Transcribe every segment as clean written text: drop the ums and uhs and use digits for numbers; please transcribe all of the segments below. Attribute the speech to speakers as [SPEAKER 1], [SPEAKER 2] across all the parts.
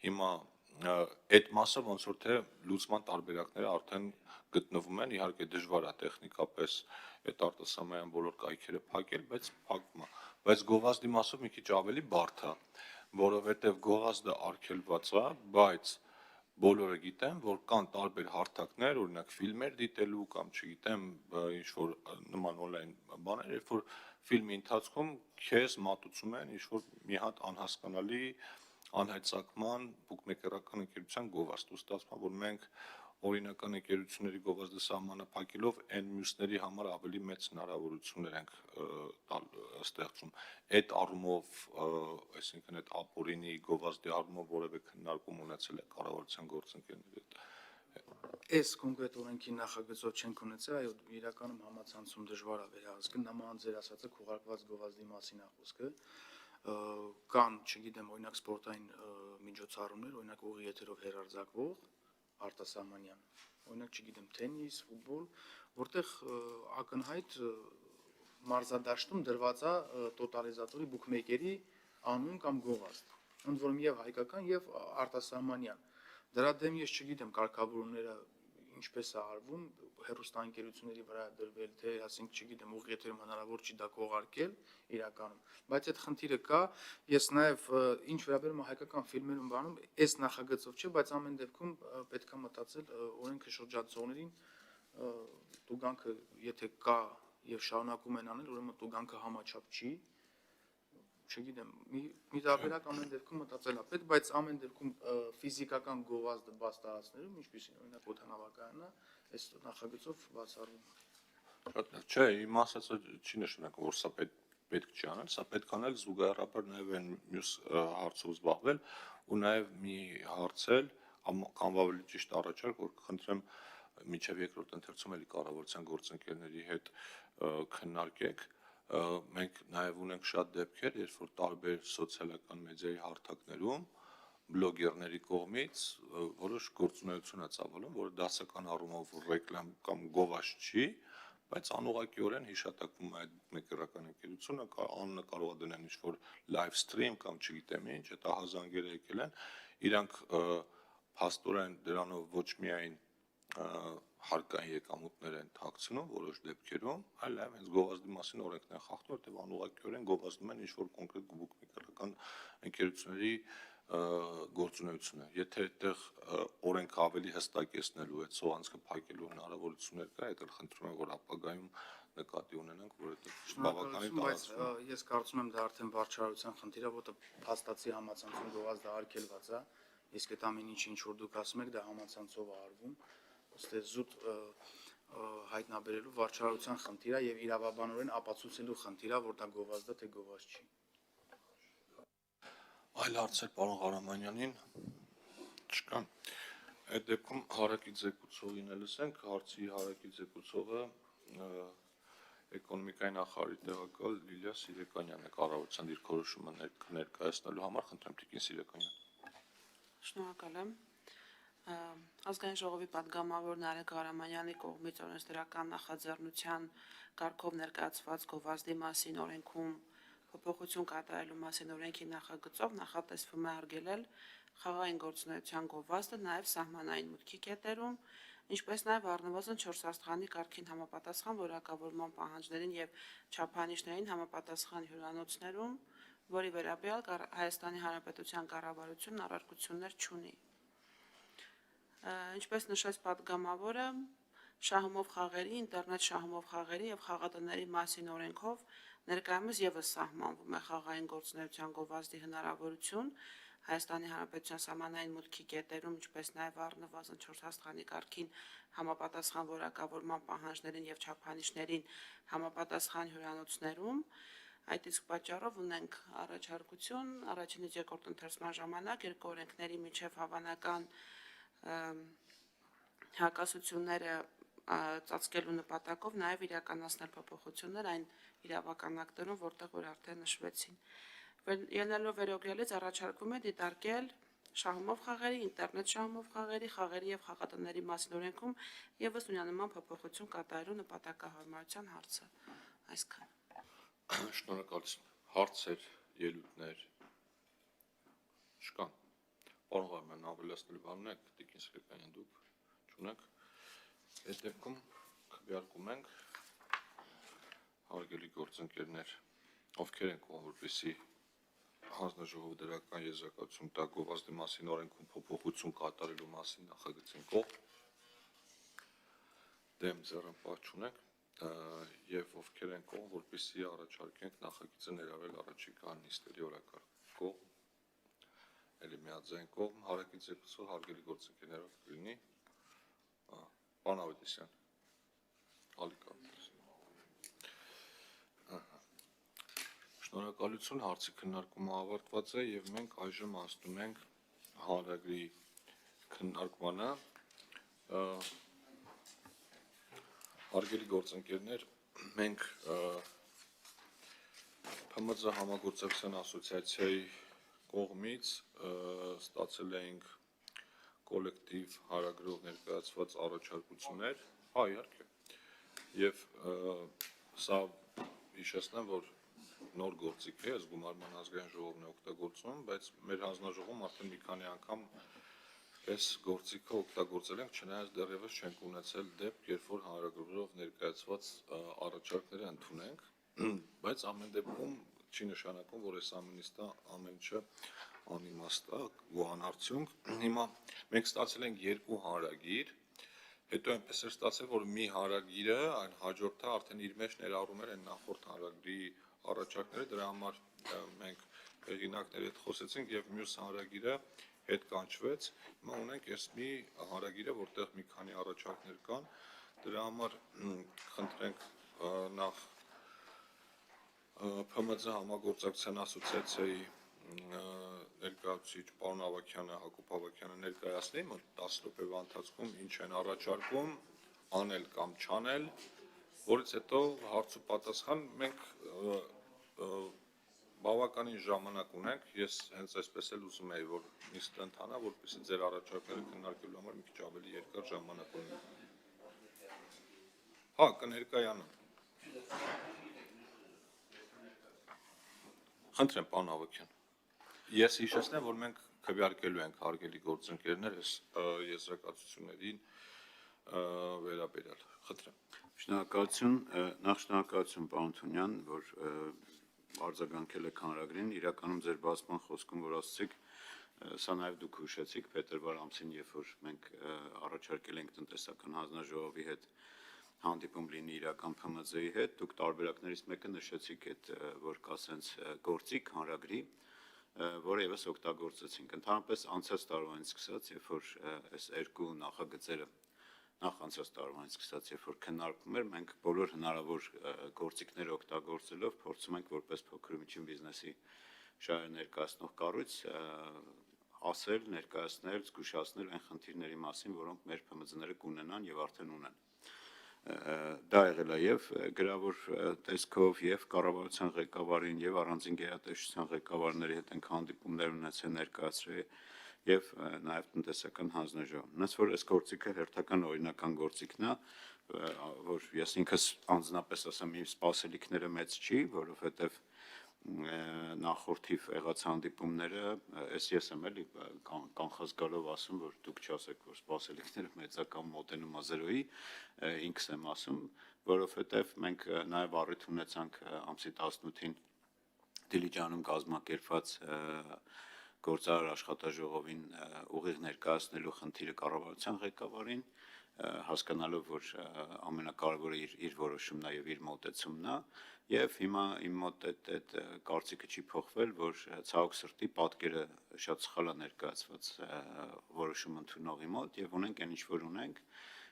[SPEAKER 1] Հիմա այդ մասը ոնց որ թե լուծման տարբերակները արդեն գտնվում են, իհարկե դժվար է տեխնիկապես այդ արտասահմանյան բոլոր կայքերը փակել, բայց փակվում է։ Բայց գովազդի մասով մի քիչ ավելի բարդ է, որովհետև գովազդը արգելված է, բայց բոլորը գիտեն, որ կան տարբեր հարթակներ, օրինակ ֆիլմեր դիտելու կամ չգիտեմ, ինչ որ նման on-line բաներ, երբ որ ֆիլմի ընթացքում քեզ մատուցում են ինչ որ մի հատ անհասկանալի անհայտցակման բուկմեկերական ընկերության գովազդ, ու ստացվում է, որ մենք օրինական ընկերությունների գովազդը սահմանափակելով այն մյուսների համար ավելի մեծ հնարավորություններ ենք ստեղծում։ Այդ առումով, այսինքն այդ ապօրինի գովազդի առումով որևէ քննարկում ունեցել է կառավարության գործընկերների հետ։
[SPEAKER 2] Այս կոնկրետ օրենքի նախագծով չենք ունեցել, այո, իրականում համացանցում դժվար է վերահսկել, նման ձեր ասածը քողարկված գովազդի մասին է խոսքը։ Կան, չգիտեմ, օրինակ սպորտային միջոցառումներ, օրինակ ուղիղ եթերով հեռարձակվող արտասահմանյան, օրինակ չգիտեմ, թենիս, ֆուտբոլ, որտեղ ակնհայտ մարզադաշտում դրված է տոտալիզատորի բուկմեկերի անուն կամ գովազդ, ընդ որում եւ հայկական եւ արտասահմանյան։ Դրա դեմ ես չգիտեմ կարգավորումները ինչպես է արվում, հեռուստաընկերությունների վրա դրվել, թե ասենք չգիտեմ, ուղիղ եթերում հնարավոր չի դա կողարկել իրականում, բայց այդ խնդիրը կա, ես նաև ինչ վերաբերում է հայկական ֆիլմերում բանում, այս նախագծով չէ, բայց ամեն դեպքում պետք է մտածել օրենքը շրջացողներին, տուգանքը եթե կա եւ շարունակում են անել, ուրեմն տուգանքը համաչափ չի, չգիտեմ, մի տարբերակ ամեն դեպքում մտածել է պետք, բայց ամեն դեպքում ֆիզիկական գովազդը բաց տարածքներում, ինչպիսին օրինակ օդանավակայանը, այս նախագծով բացառվում է։
[SPEAKER 1] Չէ, իմ ասածը չի նշանակում, որ սա պետք չի անել, սա պետք անել զուգահեռաբար նաև այն մյուս հարցով զբաղվել ու նաև մի հարցել կամ ավելի ճիշտ առաջարկ, որ կխնդրեմ մինչև երկրորդ ընթերցում էլի կառավարության գործընկերների հետ քննարկեք։ Մենք նաև ունենք շատ դեպքեր, երբ որ տարբեր սոցիալական մեդիայի հարթակներում բլոգերների կողմից որոշ գործունեություն է ծավալում, որը դասական առումով ռեկլամ կամ գովազդ չի, բայց անուղղակիորեն հիշատակվում է այդ մեկերական ընկերությունը, անունը կարող է դնել ինչ-որ live stream կամ չգիտեմ ինչ, այդ ահազանգերը եկել են, իրանք փաստորեն դրանով ոչ միայն հարկային եկամուտներ են թաքցնում որոշ դեպքերում, այլ նաև հենց գովազդի մասին օրենքն են խախտում, որտեղ անուղղակիորեն գովազդում են ինչ-որ կոնկրետ բուկմեկերական ընկերությունների գործունեությունը։ Եթե այդտեղ օրենքը ավելի հստակեցնելու այդ սողանցքը փակելու հնարավորություններ կա, այդ էլ խնդրում եմ, որ ապագայում նկատի ունենանք, որ այդ բավականին տարածվում է։
[SPEAKER 2] Ես կարծում եմ դա արդեն վարչարության խնդիր է, որտեղ փաստացի համացանցում գովազդը արգելված է, իսկ այդ ամեն ինչ որ դուք ասում եք, դա համացանցով է արվում, ըստ զուտ հայտնաբերելու վարչարության խնդիր է եւ իրավաբանորեն ապացուցելու խնդիր է, որ դա գովազդ է, թե գովազդ չի։
[SPEAKER 1] Այլ հարցեր պարոն Ղարամանյանին չկան։ Այդ դեպքում հարակից զեկուցողին լսենք, հարցի հարակից զեկուցողը էկոնոմիկայի նախարարի տեղակալ Լիլիա Սիրեկանյանն է, կառավարության դիրքորոշումը ներկայացնելու համար, խնդրեմ Տիկին Սիրեկանյան։
[SPEAKER 3] Շնորհակալ եմ։ Ազգային ժողովի պատգամավոր Նարեկ Ղարամանյանի կողմից օրենսդրական նախաձեռնության կարգով ներկայացված գովազդի մասին օրենքում փոփոխություն կատարելու մասին օրենքի նախագծով նախատեսվում է արգելել խաղային գործունեության գովազդը նաև սահմանային մուտքի կետերում, ինչպես նաև առնվազն 4 աստղանի կարգին համապատասխան որակավորման պահանջներին եւ չափանիշներին համապատասխան հյուրանոցներում, որի վերաբերյալ Հայաստանի Հանրապետության կառավարությունն առարկություններ չունի։ Ինչպես նշեց պատգամավորը, շահումով խաղերի, ինտերնետ շահումով խաղերի եւ խաղատների մասին օրենքով ներկայումս եւս սահմանվում է խաղային գործունեության գովազդի հնարավորություն Հայաստանի Հանրապետության սահմանային մուտքի կետերում, ինչպես նաև առնվազն 4 աստղանի կարգին համապատասխան որակավորման պահանջներին եւ չափանիշներին համապատասխան հյուրանոցներում։ Այդ իսկ պատճառով ունենք առաջարկություն առաջինից երկրորդ ընթերցման ժամանակ երկու օրենքների միջև հավանական հակասությունները ծածկելու նպատակով նաև իրականացնել փոփոխություններ այն իրավական ակտերում, որտեղ որ արդեն նշվեցին։ Ելնելով վերօգնելից առաջարկվում է դիտարկել շահումով խաղերի, ինտերնետ շահումով խաղերի, խաղերի եւ խաղատների մասին օրենքում եւս նույնանման փոփոխություն կատարելու նպատակահարմարության հարցը։ Այսքան։
[SPEAKER 1] Շնորհակալություն։ Հարցեր, ելույթներ չկան։ Պարոն Վարդան, ավելացնելու բան ունեք, Տիկին Սիրեկյան դուք չունեք։ Այդ դեպքում քվեարկում ենք հարգելի գործընկերներ, ովքեր են կողմ, որպեսզի հանձնաժողովը դրական եզրակացություն տա գովազդի մասին օրենքում փոփոխություն կատարելու մասին նախագծին կողմ, դեմ ձեռնպահ չունենք, եւ ովքեր են կողմ, որպեսզի առաջարկենք նախագիծը ներառել առաջիկա նիստերի օրակարգ էլի միաձայն կողմ, հարակից եկուսով հարգելի գործընկերներով կլինի, պարոն Ավետիսյան, Ալիկ Ավետիսյան։ Շնորհակալություն, հարցի քննարկումը ավարտված է եւ մենք այժմ անցնում ենք հանրագրի քննարկմանը։ Հարգելի գործընկերներ, մենք ՓՄԶ համագործակցության ասոցիացիայի կողմից ստացել էինք կոլեկտիվ հարագրով ներկայացված առաջարկություններ, իհարկե, եւ սա հիշեցնեմ, որ նոր գործիք է, գումարման ազգային ժողովն է օգտագործում, բայց մեր հանձնաժողովում արդեն մի քանի անգամ այս գործիքը օգտագործել ենք, չնայած դեռևս չենք ունեցել դեպք, երբ որ հանրագրով ներկայացված առաջարկները ընդունենք, բայց ամեն դեպքում չի նշանակում, որ այս ամեն ինչը անիմաստ է ու անարդյունք։ Հիմա մենք ստացել ենք երկու հանրագիր, հետո այնպես էր ստացել, որ մի հանրագիրը, այն հաջորդը արդեն իր մեջ ներառում էր այն նախորդ հանրագրի առաջարկները, դրա համար մենք հեղինակների հետ խոսեցինք եւ մյուս հանրագիրը հետ կանչվեց։ Հիմա ունենք այս մի հանրագիրը, որտեղ մի քանի առաջարկներ կան, դրա համար խնդրենք նախ ՓՄԶ համագործակցության ասոցիացիայի ներկայացուցիչ պարոն Ավագյանը, Հակոբ Ավագյանը ներկայացնի 10 րոպեվա ընթացքում ինչ են առաջարկում անել կամ չանել, որից հետո հարց ու պատասխան մենք բավականին ժամանակ ունենք, ես հենց այսպես էլ ուզում եի, որ նիստը ընթանա, որպեսզի ձեր առաջարկները քննարկելու համար մի քիչ ավելի երկար ժամանակ ունենանք։ Հա, կներկայանամ։ Խնդրեմ, պարոն Ավագյան։ Ես հիշեցնեմ, որ մենք քվեարկելու ենք հարգելի գործընկերներ այս եզրակացություններին վերաբերյալ։ Խնդրեմ։
[SPEAKER 4] Շնորհակալություն, նախ շնորհակալություն պարոն Թունյան, որ արձագանքել եք հանրագրին, իրականում ձեր բացման խոսքում, որ ասացիք, սա նաև դուք հուշեցիք փետրվար ամսին, երբ որ մենք առաջարկել ենք տնտեսական հանձնաժողովի հետ հանդիպում լինի իրական ՓՄԶ-ի հետ, դուք տարբերակներից մեկը նշեցիք այդ, որ կա սենց գործիք հանրագրի, որը եւս օգտագործեցինք։ Ընդհանրապես անցած տարվանից սկսած, երբ որ այս երկու նախագծերը նախ անցած տարվանից սկսած, երբ որ քննարկվում էր, մենք բոլոր հնարավոր գործիքները օգտագործելով փորձում ենք որպես փոքր ու միջին բիզնեսի շահեր ներկայացնող կառույց ասել, ներկայացնել, զգուշացնել այն խնդիրների մասին, որոնք մեր ՓՄԶ-ները կունենան եւ արդեն ունեն։ Դա եղել է եւ գրավոր տեսքով եւ կառավարության ղեկավարին եւ առանձին գերատեսչության ղեկավարների հետ ենք հանդիպումներ ունեցել, ներկայացրել եւ նաեւ տնտեսական հանձնաժողով։ Նույնիսկ որ այս գործիքը հերթական օրինական գործիքն է, որ ես ինքս անձնապես ասեմ, իմ սպասելիքները մեծ չի, որովհետեւ նախորդիվ եղած հանդիպումները, ես եմ էլի կանխած գալով ասում, որ դուք չասեք, որ սպասելիքները մեծ է կամ մոտենում է 0-ի, ինքս եմ ասում, որովհետեւ մենք նաեւ առիթ ունեցանք ամսի 18-ին Դիլիջանում կազմակերպված գործարար աշխատաժողովին ուղիղ ներկայացնելու խնդիրը կառավարության ղեկավարին, հասկանալով, որ ամենակարևորը իր որոշումն է եւ իր մոտեցումն է, եւ հիմա իմ մոտ այդ կարծիքը չի փոխվել, որ ցավոք սրտի պատկերը շատ սխալ է ներկայացված որոշում ընդունողի մոտ եւ ունենք այն ինչ որ ունենք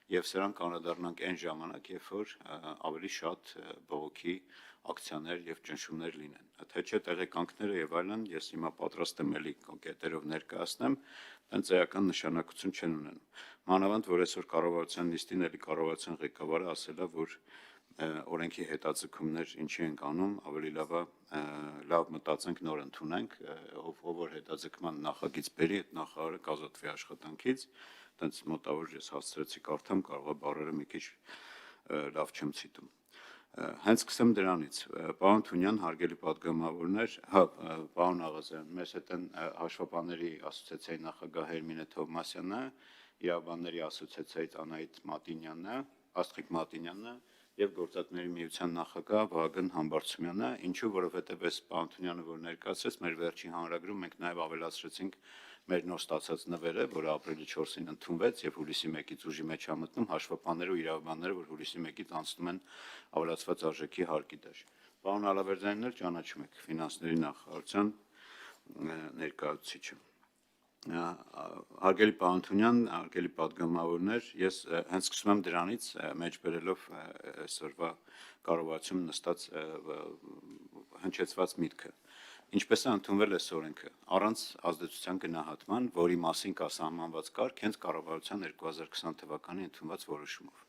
[SPEAKER 4] եւ սրան կանրադառնանք այն ժամանակ, երբ որ ավելի շատ բողոքի ակցիաներ եւ ճնշումներ լինեն։ Թե չէ տեղեկանքները եւ այլն, ես հիմա պատրաստ եմ էլի կետերով ներկայացնեմ, այնց էական նշանակություն չեն ունենում։ Մանավանդ որ այսօր կառավարության նիստին էլի կառավարության ղեկավարը ասել է, որ օրենքի հետաձգումներ ինչի ենք անում, ավելի լավ մտածենք, նոր ընդունենք, ով որ հետաձգման նախագիծ բերի, այդ նախարարը կազատվի աշխատանքից, տենց մոտավոր ես հասցրեցի կարդամ, կարող է բառերը մի քիչ լավ չեմ ցիտում։ Հենց սկսեմ դրանից, պարոն Թունյան, հարգելի պատգամավորներ, հա, պարոն Աղազարյան, մեզ հետ են հաշվապահների ասոցիացիայի նախագահ Հերմինե Թովմասյանը, իրավաբանների ասոցիացիայից Անահիտ Մատինյանը, Աստղիկ Մատինյանը եւ գործադների միության նախագահ Վահագն Համբարձումյանը, ինչու որովհետեւ այս պարոն Թունյանը, որ ներկայացրեց մեր վերջին հանրագրում, մենք նաեւ ավելացրեցինք մեր նոր ստացած նվերը, որը ապրիլի 4-ին ընդունվեց եւ հուլիսի 1-ից ուժի մեջ է մտնում հաշվապահները ու իրավաբանները, որ հուլիսի 1-ից անցնում են ավելացված արժեքի հարկի դաշ։ Պարոն Ալավերդյանն էլ ճանաչում եք ֆինանսների նախարարության ներկայացուցիչը։ Հարգելի պարոն Թունյան, հարգելի պատգամավորներ, ես հենց սկսում եմ դրանից մեջբերելով այսօրվա կառավարությունում նստած հնչեցված միտքը։ Ինչպես է ընդունվել այս օրենքը, առանց ազդեցության գնահատման, որի մասին կա սահմանված կարգ, հենց կառավարության 2020 թվականի ընդունված որոշումով,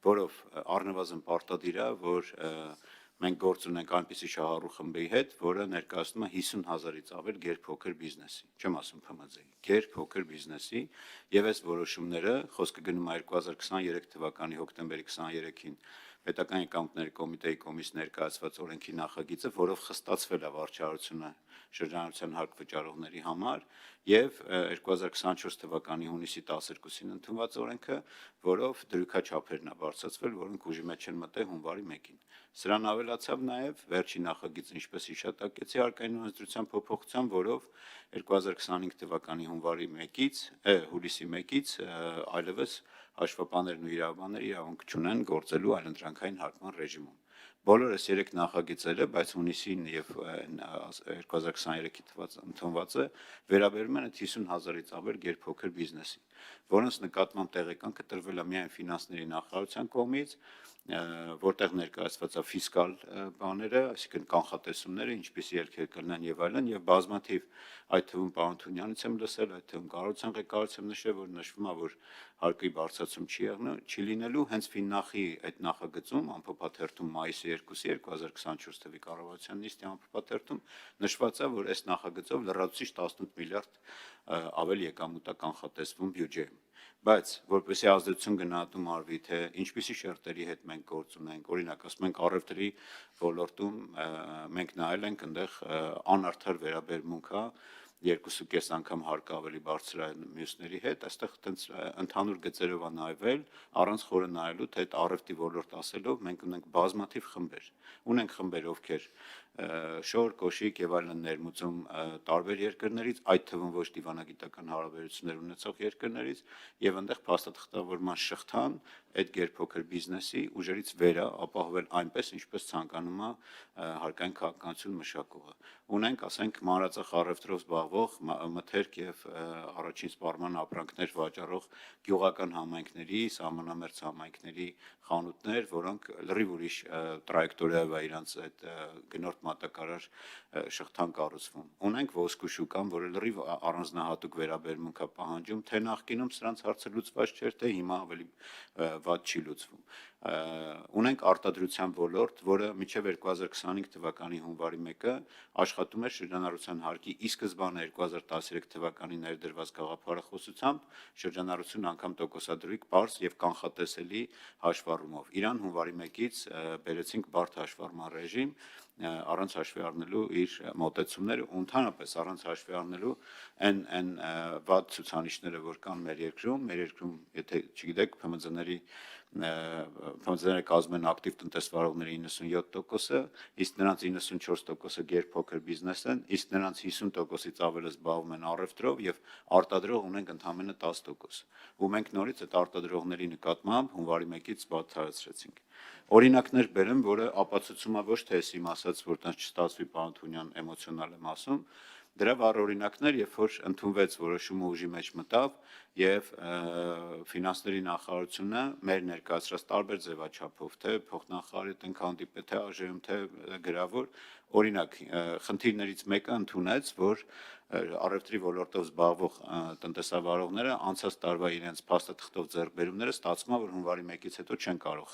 [SPEAKER 4] որով առնվազն պարտադիր է, որ մենք գործ ունենք այնպիսի շահառու խմբի հետ, որը ներկայացնում է 50,000-ից ավել գերփոքր բիզնեսի, չեմ ասում ՓՄԶ-ի, գերփոքր բիզնեսի, եւ այս որոշումները խոսքը գնում է 2023 թվականի հոկտեմբերի 23-ին Պետական եկամուտների կոմիտեի կողմից ներկայացված օրենքի նախագիծը, որով խստացվել է վարչարությունը շրջանառության հարկ վճարողների համար եւ 2024 թվականի հունիսի 12-ին ընդունված օրենքը, որով դրույքաչափերն է բարձրացվել, որոնք ուժի մեջ են մտել հունվարի 1-ին։ Սրան ավելացավ նաեւ վերջին նախագիծը, ինչպես հիշատակեցի, հարկային օրենսդրության փոփոխությամբ, որով 2025 թվականի հուլիսի 1-ից այլևս հաշվապահներն ու իրավաբանները իրավունք չունեն գործելու այլընտրանքային հարկման ռեժիմում։ Բոլորս 3 նախագիծերը, բայց հունիսին եւ 2023-ի ընդունվածը վերաբերում են 50,000-ից ավել գերփոքր բիզնեսին, որոնց նկատմամբ տեղեկանքը տրվել է միայն ֆինանսների նախարարության կողմից, որտեղ ներկայացված է ֆիսկալ բաները, այսինքն կանխատեսումները, ինչպիսի ելքեր կլինեն եւ այլն, եւ բազմաթիվ այդ թվում պարոն Թունյանից եմ լսել, այդ թվում կառավարության ղեկավարից եմ նշել, որ նշվում է, որ հարկի բարձրացում չի լինելու, հենց Ֆիննախի այդ նախագծում ամփոփաթերթում մայիսի 2-ի 2024 թվականի կառավարության նիստի ամփոփաթերթում նշված է, որ այս նախագծով լրացուցիչ 18 միլիարդ ավել եկամուտ է կանխատեսվում բյուջեում։ Բայց որպեսզի ազդեցություն գնահատում արվի, թե ինչպիսի շերտերի հետ մենք գործ ունենք, օրինակ ասում ենք առևտրի ոլորտում մենք նայել ենք այնտեղ անարդար վերաբերմունք է 2.5 անգամ հարկը ավելի բարձր է մյուսների հետ, այստեղ տենց ընդհանուր գծերով է նայվել, առանց խորը նայելու, թե այդ առևտրի ոլորտ ասելով մենք ունենք բազմաթիվ խմբեր, ունենք խմբեր, ովքեր շոր, կոշիկ եւ այլն ներմուծում տարբեր երկրներից, այդ թվում ոչ դիվանագիտական հարաբերություններ ունեցող երկրներից, եւ այնտեղ փաստաթղթավորման շղթան այդ գերփոքր բիզնեսի ուժերից վեր է ապահովել այնպես, ինչպես ցանկանում է հարկային քաղաքականություն մշակողը։ Ունենք, ասենք, մանրածախ առևտրով զբաղվող մթերք եւ առաջին սպառման ապրանքներ վաճառող գյուղական համայնքների, սահմանամերձ համայնքների խանութներ, որոնք լրիվ ուրիշ տրայեկտորիայով է իրանց այդ գնորդ մատակարար շղթան կառուցվում։ Ունենք ոսկու շուկան, որը լրիվ առանձնահատուկ վերաբերմունք է պահանջում, թե նախկինում սրանց հարցը լուծված չէր, թե հիմա ավելի վատ չի լուծվում։ Ունենք արտադրության ոլորտ, որը մինչև 2025 թվականի հունվարի 1-ը աշխատում էր շրջանառության հարկի ի սկզբանե 2013 թվականի ներդրված գաղափարախոսությամբ շրջանառություն անգամ տոկոսադրույք պարզ եւ կանխատեսելի հաշվառումով։ Իրան հունվարի 1-ից բերեցինք բարդ հաշվառման ռեժիմ, առանց հաշվի առնելու իր մոտեցումները ու ընդհանրապես առանց հաշվի առնելու այն վատ ցուցանիշները, որ կան մեր երկրում, եթե չգիտեք, ՓՄԶ-ները կազմում են ակտիվ տնտեսվարողների 97%-ը, իսկ նրանց 94%-ը գերփոքր բիզնես են, իսկ նրանց 50%-ից ավելը զբաղվում են առևտրով եւ արտադրող ունենք ընդամենը 10%։ Ու մենք նորից այդ արտադրողների նկատմամբ հունվարի 1-ից բացահայտեցրեցինք։ Օրինակներ բերեմ, որը ապացուցում է ոչ թե ես իմ ասած, որ տենց չստացվի պարոն Թունյան էմոցիոնալ եմ ասում, դրա վառ օրինակներ, երբ որ ընդունվեց որոշումը ուժի մեջ մտավ եւ ֆինանսների նախարարությունը մեր ներկայացրած տարբեր ձևաչափով, թե փոխնախարարի տնք հանդիպե, թե ԱԺ-ում, թե գրավոր, օրինակ խնդիրներից մեկը ընդունեց, որ առևտրի ոլորտով զբաղվող տնտեսավարողները անցած տարվա իրենց փաստաթղթով ձեռքբերումները ստացվում է, որ հունվարի 1-ից հետո չեն կարող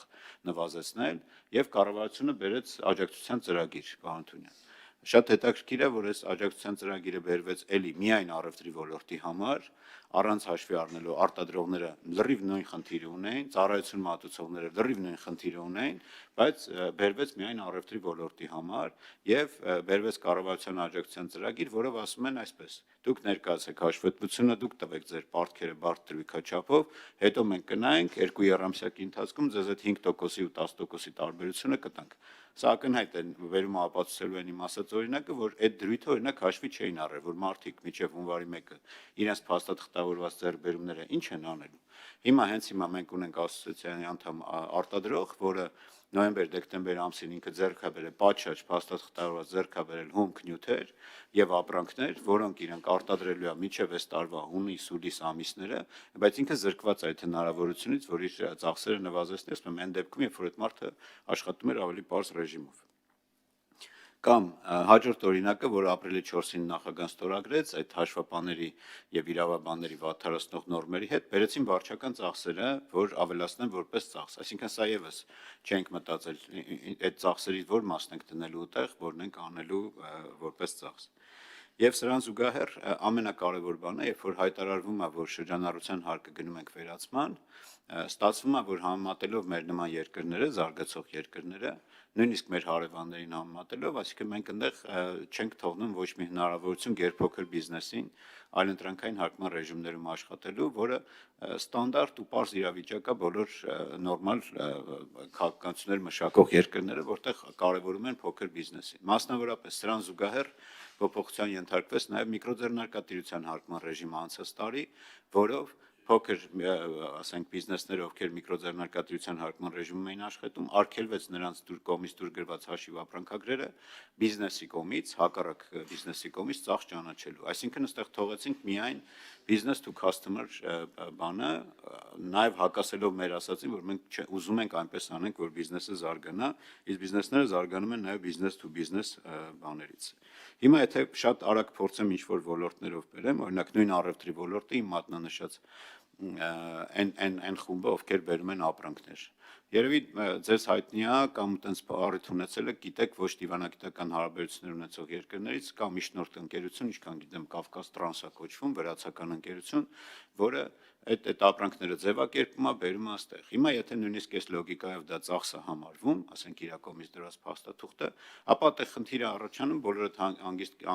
[SPEAKER 4] նվազեցնել եւ կառավարությունը բերեց աջակցության ծրագիր, պարոն Թունյան։ Շատ հետաքրքիր է, որ այս աջակցության ծրագիրը բերվեց էլի միայն առևտրի ոլորտի համար, առանց հաշվի առնելու արտադրողները լրիվ նույն խնդիրը ունեին, ծառայություն մատուցողները լրիվ նույն խնդիրը ունեին, բայց բերվեց միայն առևտրի ոլորտի համար եւ բերվեց կառավարության աջակցության ծրագիր, որով ասում են այսպես. դուք ներկայացեք հաշվետվությունը, դուք տվեք ձեր պարտքերը բարդ դրույքաչափով, հետո մենք կնայենք 2 եռամսյակի ընթացքում ձեզ այդ 5%-ի ու 10%-ի տարբերությունը կտանք։ Սա ակնհայտ է վերում ապացուցելու են իմ ասած օրինակը, որ այդ դրույթը օրինակ հաշվի չէին առել, որ մարդիկ մինչև հունվարի 1-ը իրենց փաստաթղթավորված ձեռքբերումները ինչ են անելու։ Հիմա մենք ունենք ասոցիացիայի անդամ արտադրող, որը նոյեմբեր-դեկտեմբեր ամսին ինքը ձեռք է բերել պատշաճ փաստաթղթավորված ձեռք է բերել հումք նյութեր եւ ապրանքներ, որոնք իրենք արտադրելու է մինչև այս տարվա հունիս-հուլիս ամիսները, բայց ինքը զրկված է այդ հնարավորությունից, որ իր ծախսերը նվազեցնի, ասում եմ, այն դեպքում, երբ որ այդ մարդը աշխատում էր ավելի բարձ ռեժիմով։ Կամ հաջորդ օրինակը, որ ապրիլի 4-ին նախագահան ստորագրեց այդ հաշվապաների եւ իրավաբանների վատթարացնող նորմերի հետ, բերեցին վարչական ծախսերը, որ ավելացնեն որպես ծախս։ Այսինքն սա եւս չենք մտածել այդ ծախսերից որ մասն ենք դնելու այդտեղ, որն ենք անելու որպես ծախս։ Եվ սրան զուգահեռ ամենակարևոր բանը, երբ որ հայտարարվում է, որ շրջանառության հարկը գնում ենք վերացման, ստացվում է, որ համեմատելով մեր նման երկրները, զարգացող երկրները, նույնիսկ մեր հարևաններին համեմատելով, այսինքն մենք այնտեղ չենք թողնում ոչ մի հնարավորություն գերփոքր բիզնեսին այլընտրանքային հարկման ռեժիմներում աշխատելու, որը ստանդարտ ու պարզ իրավիճակ է բոլոր նորմալ քաղաքականություններ մշակող երկրները, որտեղ կարևորում են փոքր բիզնեսին։ Մասնավորապես սրան զուգահեռ փոփոխության ենթարկվեց նաև միկրոձեռնարկատիրության հարկման ռեժիմը անցած տարի, որով փոքր, ասենք, բիզնեսները, ովքեր միկրոձեռնարկատիրության հարկման ռեժիմում էին աշխատում, արգելվեց նրանց կողմից դուր գրված հաշիվ ապրանքագրերը բիզնեսի կողմից, հակառակ բիզնեսի կողմից ծախս ճանաչելու։ Այսինքն այստեղ թողեցինք միայն business to customer բանը, նաև հակասելով մեր ասացին, որ մենք ուզում ենք այնպես անենք, որ բիզնեսը զարգանա, իսկ բիզնեսները զարգանում են նաև business to business բաներից։ Հիմա եթե շատ արագ փորձեմ ինչ-որ ոլորտներով բերեմ, օրինակ նույն առևտրի ոլորտը իմ մատնանշած այն խումբը, ովքեր բերում են ապրանքներ։ Երևի ձեզ հայտնի է կամ տենց առիթ ունեցել եք, գիտեք ոչ դիվանագիտական հարաբերություններ ունեցող երկրներից կամ միջնորդ ընկերություն, ինչքան գիտեմ Կավկաս Տրանսա կոչվում, վրացական ընկերություն, որը այդ ապրանքները ձևակերպում է, բերում է այստեղ։ Հիմա եթե նույնիսկ այս լոգիկայով դա ծախս է համարվում, ասենք իր կողմից դրած փաստաթուղթը, ապա այդտեղ խնդիրը առաջանում, բոլորդ